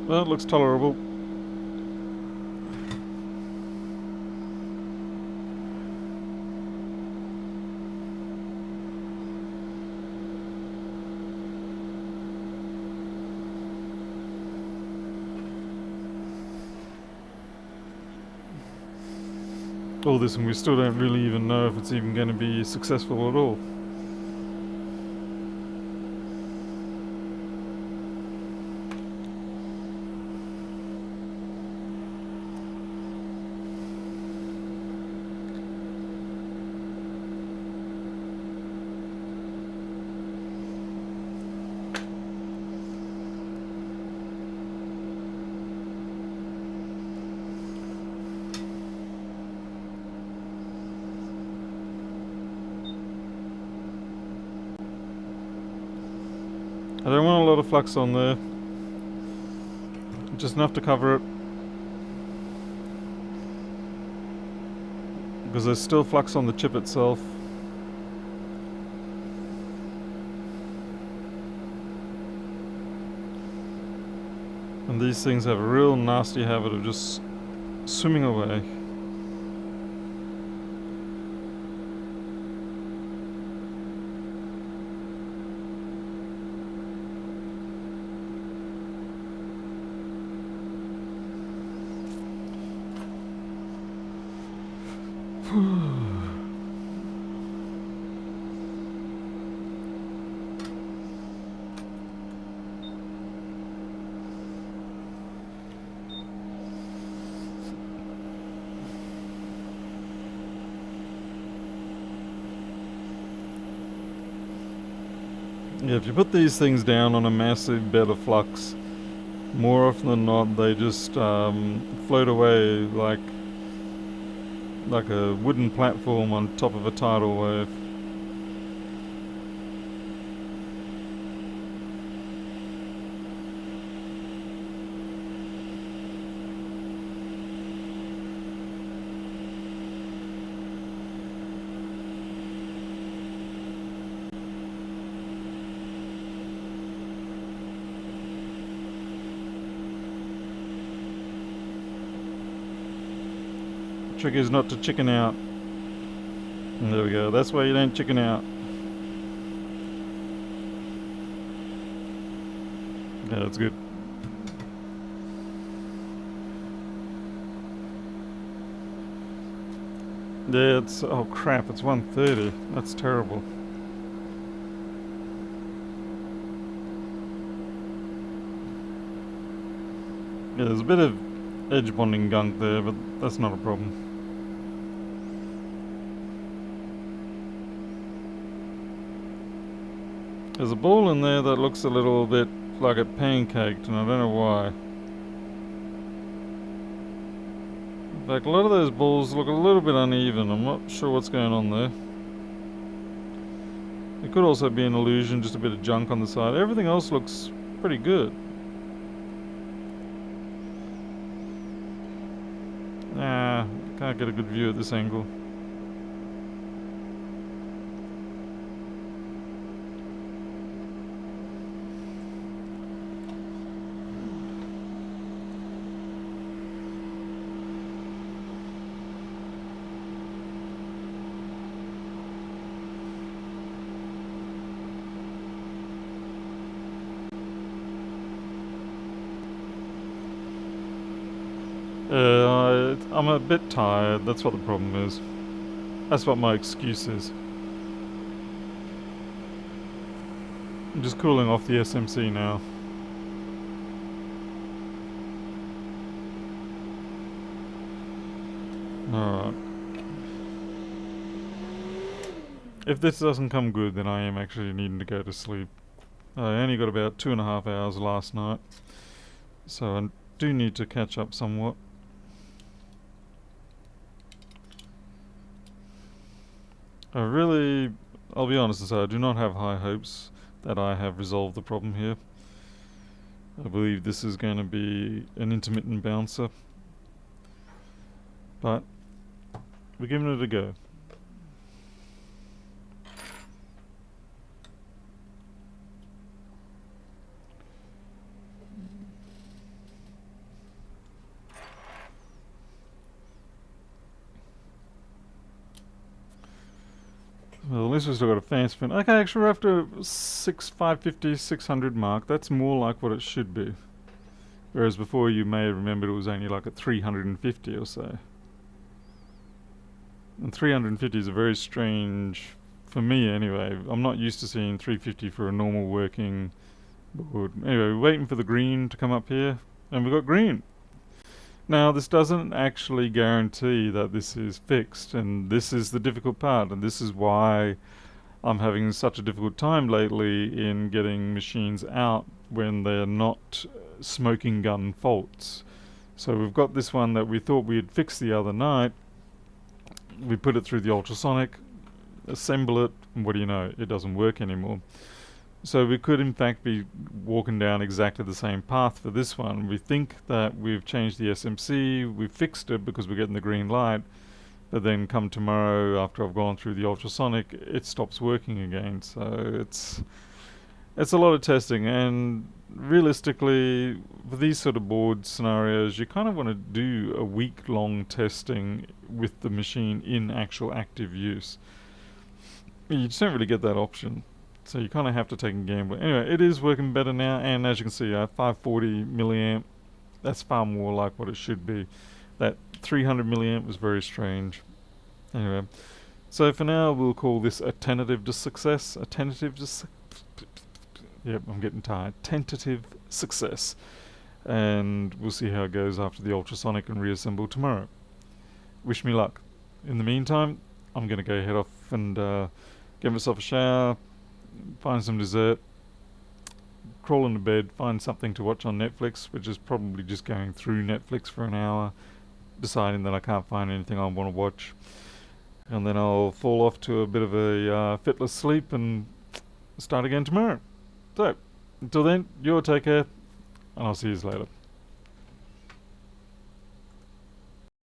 Well, it looks tolerable. All this, and we still don't really even know if it's even going to be successful at all. lot of flux on there. Just enough to cover it. Because there's still flux on the chip itself. And these things have a real nasty habit of just swimming away. Yeah, if you put these things down on a massive bed of flux, more often than not they just float away like a wooden platform on top of a tidal wave. Trick is not to chicken out. And there we go. That's why you don't chicken out. Yeah, that's good. Yeah, it's... oh crap, it's 1:30. That's terrible. Yeah, there's a bit of edge bonding gunk there, but that's not a problem. There's a ball in there that looks a little bit like it pancaked, and I don't know why. In fact, a lot of those balls look a little bit uneven. I'm not sure what's going on there. It could also be an illusion, just a bit of junk on the side. Everything else looks pretty good. Nah, can't get a good view at this angle. I'm a bit tired, that's what the problem is. That's what my excuse is. I'm just cooling off the SMC now. Alright. If this doesn't come good, then I am actually needing to go to sleep. I only got about 2.5 hours last night, so I do need to catch up somewhat. I'll be honest and say I do not have high hopes that I have resolved the problem here. I believe this is going to be an intermittent bouncer, but we're giving it a go. Well, at least we've still got a fan spin. Okay, actually we're after 550, 600 mark. That's more like what it should be. Whereas before you may have remembered it was only like at 350 or so. And 350 is a very strange, for me anyway. I'm not used to seeing 350 for a normal working board. Anyway, we're waiting for the green to come up here, and we've got green. Now, this doesn't actually guarantee that this is fixed, and this is the difficult part, and this is why I'm having such a difficult time lately in getting machines out when they're not smoking gun faults. So we've got this one that we thought we had fixed the other night. We put it through the ultrasonic, assemble it, and what do you know, it doesn't work anymore. So we could in fact be walking down exactly the same path for this one. We think that we've changed the SMC, we've fixed it because we're getting the green light, but then come tomorrow after I've gone through the ultrasonic, it stops working again. So it's a lot of testing, and realistically, for these sort of board scenarios, you kind of want to do a week-long testing with the machine in actual active use. You just don't really get that option. So you kind of have to take a gamble. Anyway, it is working better now, and as you can see, 540 milliamp, that's far more like what it should be. That 300 milliamp was very strange. Anyway, so for now, we'll call this a tentative success. A tentative Yep, I'm getting tired. Tentative success. And we'll see how it goes after the ultrasonic and reassemble tomorrow. Wish me luck. In the meantime, I'm going to go head off and get myself a shower, find some dessert, crawl into bed, find something to watch on Netflix, which is probably just going through Netflix for an hour, deciding that I can't find anything I want to watch. And then I'll fall off to a bit of a fitless sleep and start again tomorrow. So, until then, you all take care, and I'll see you later.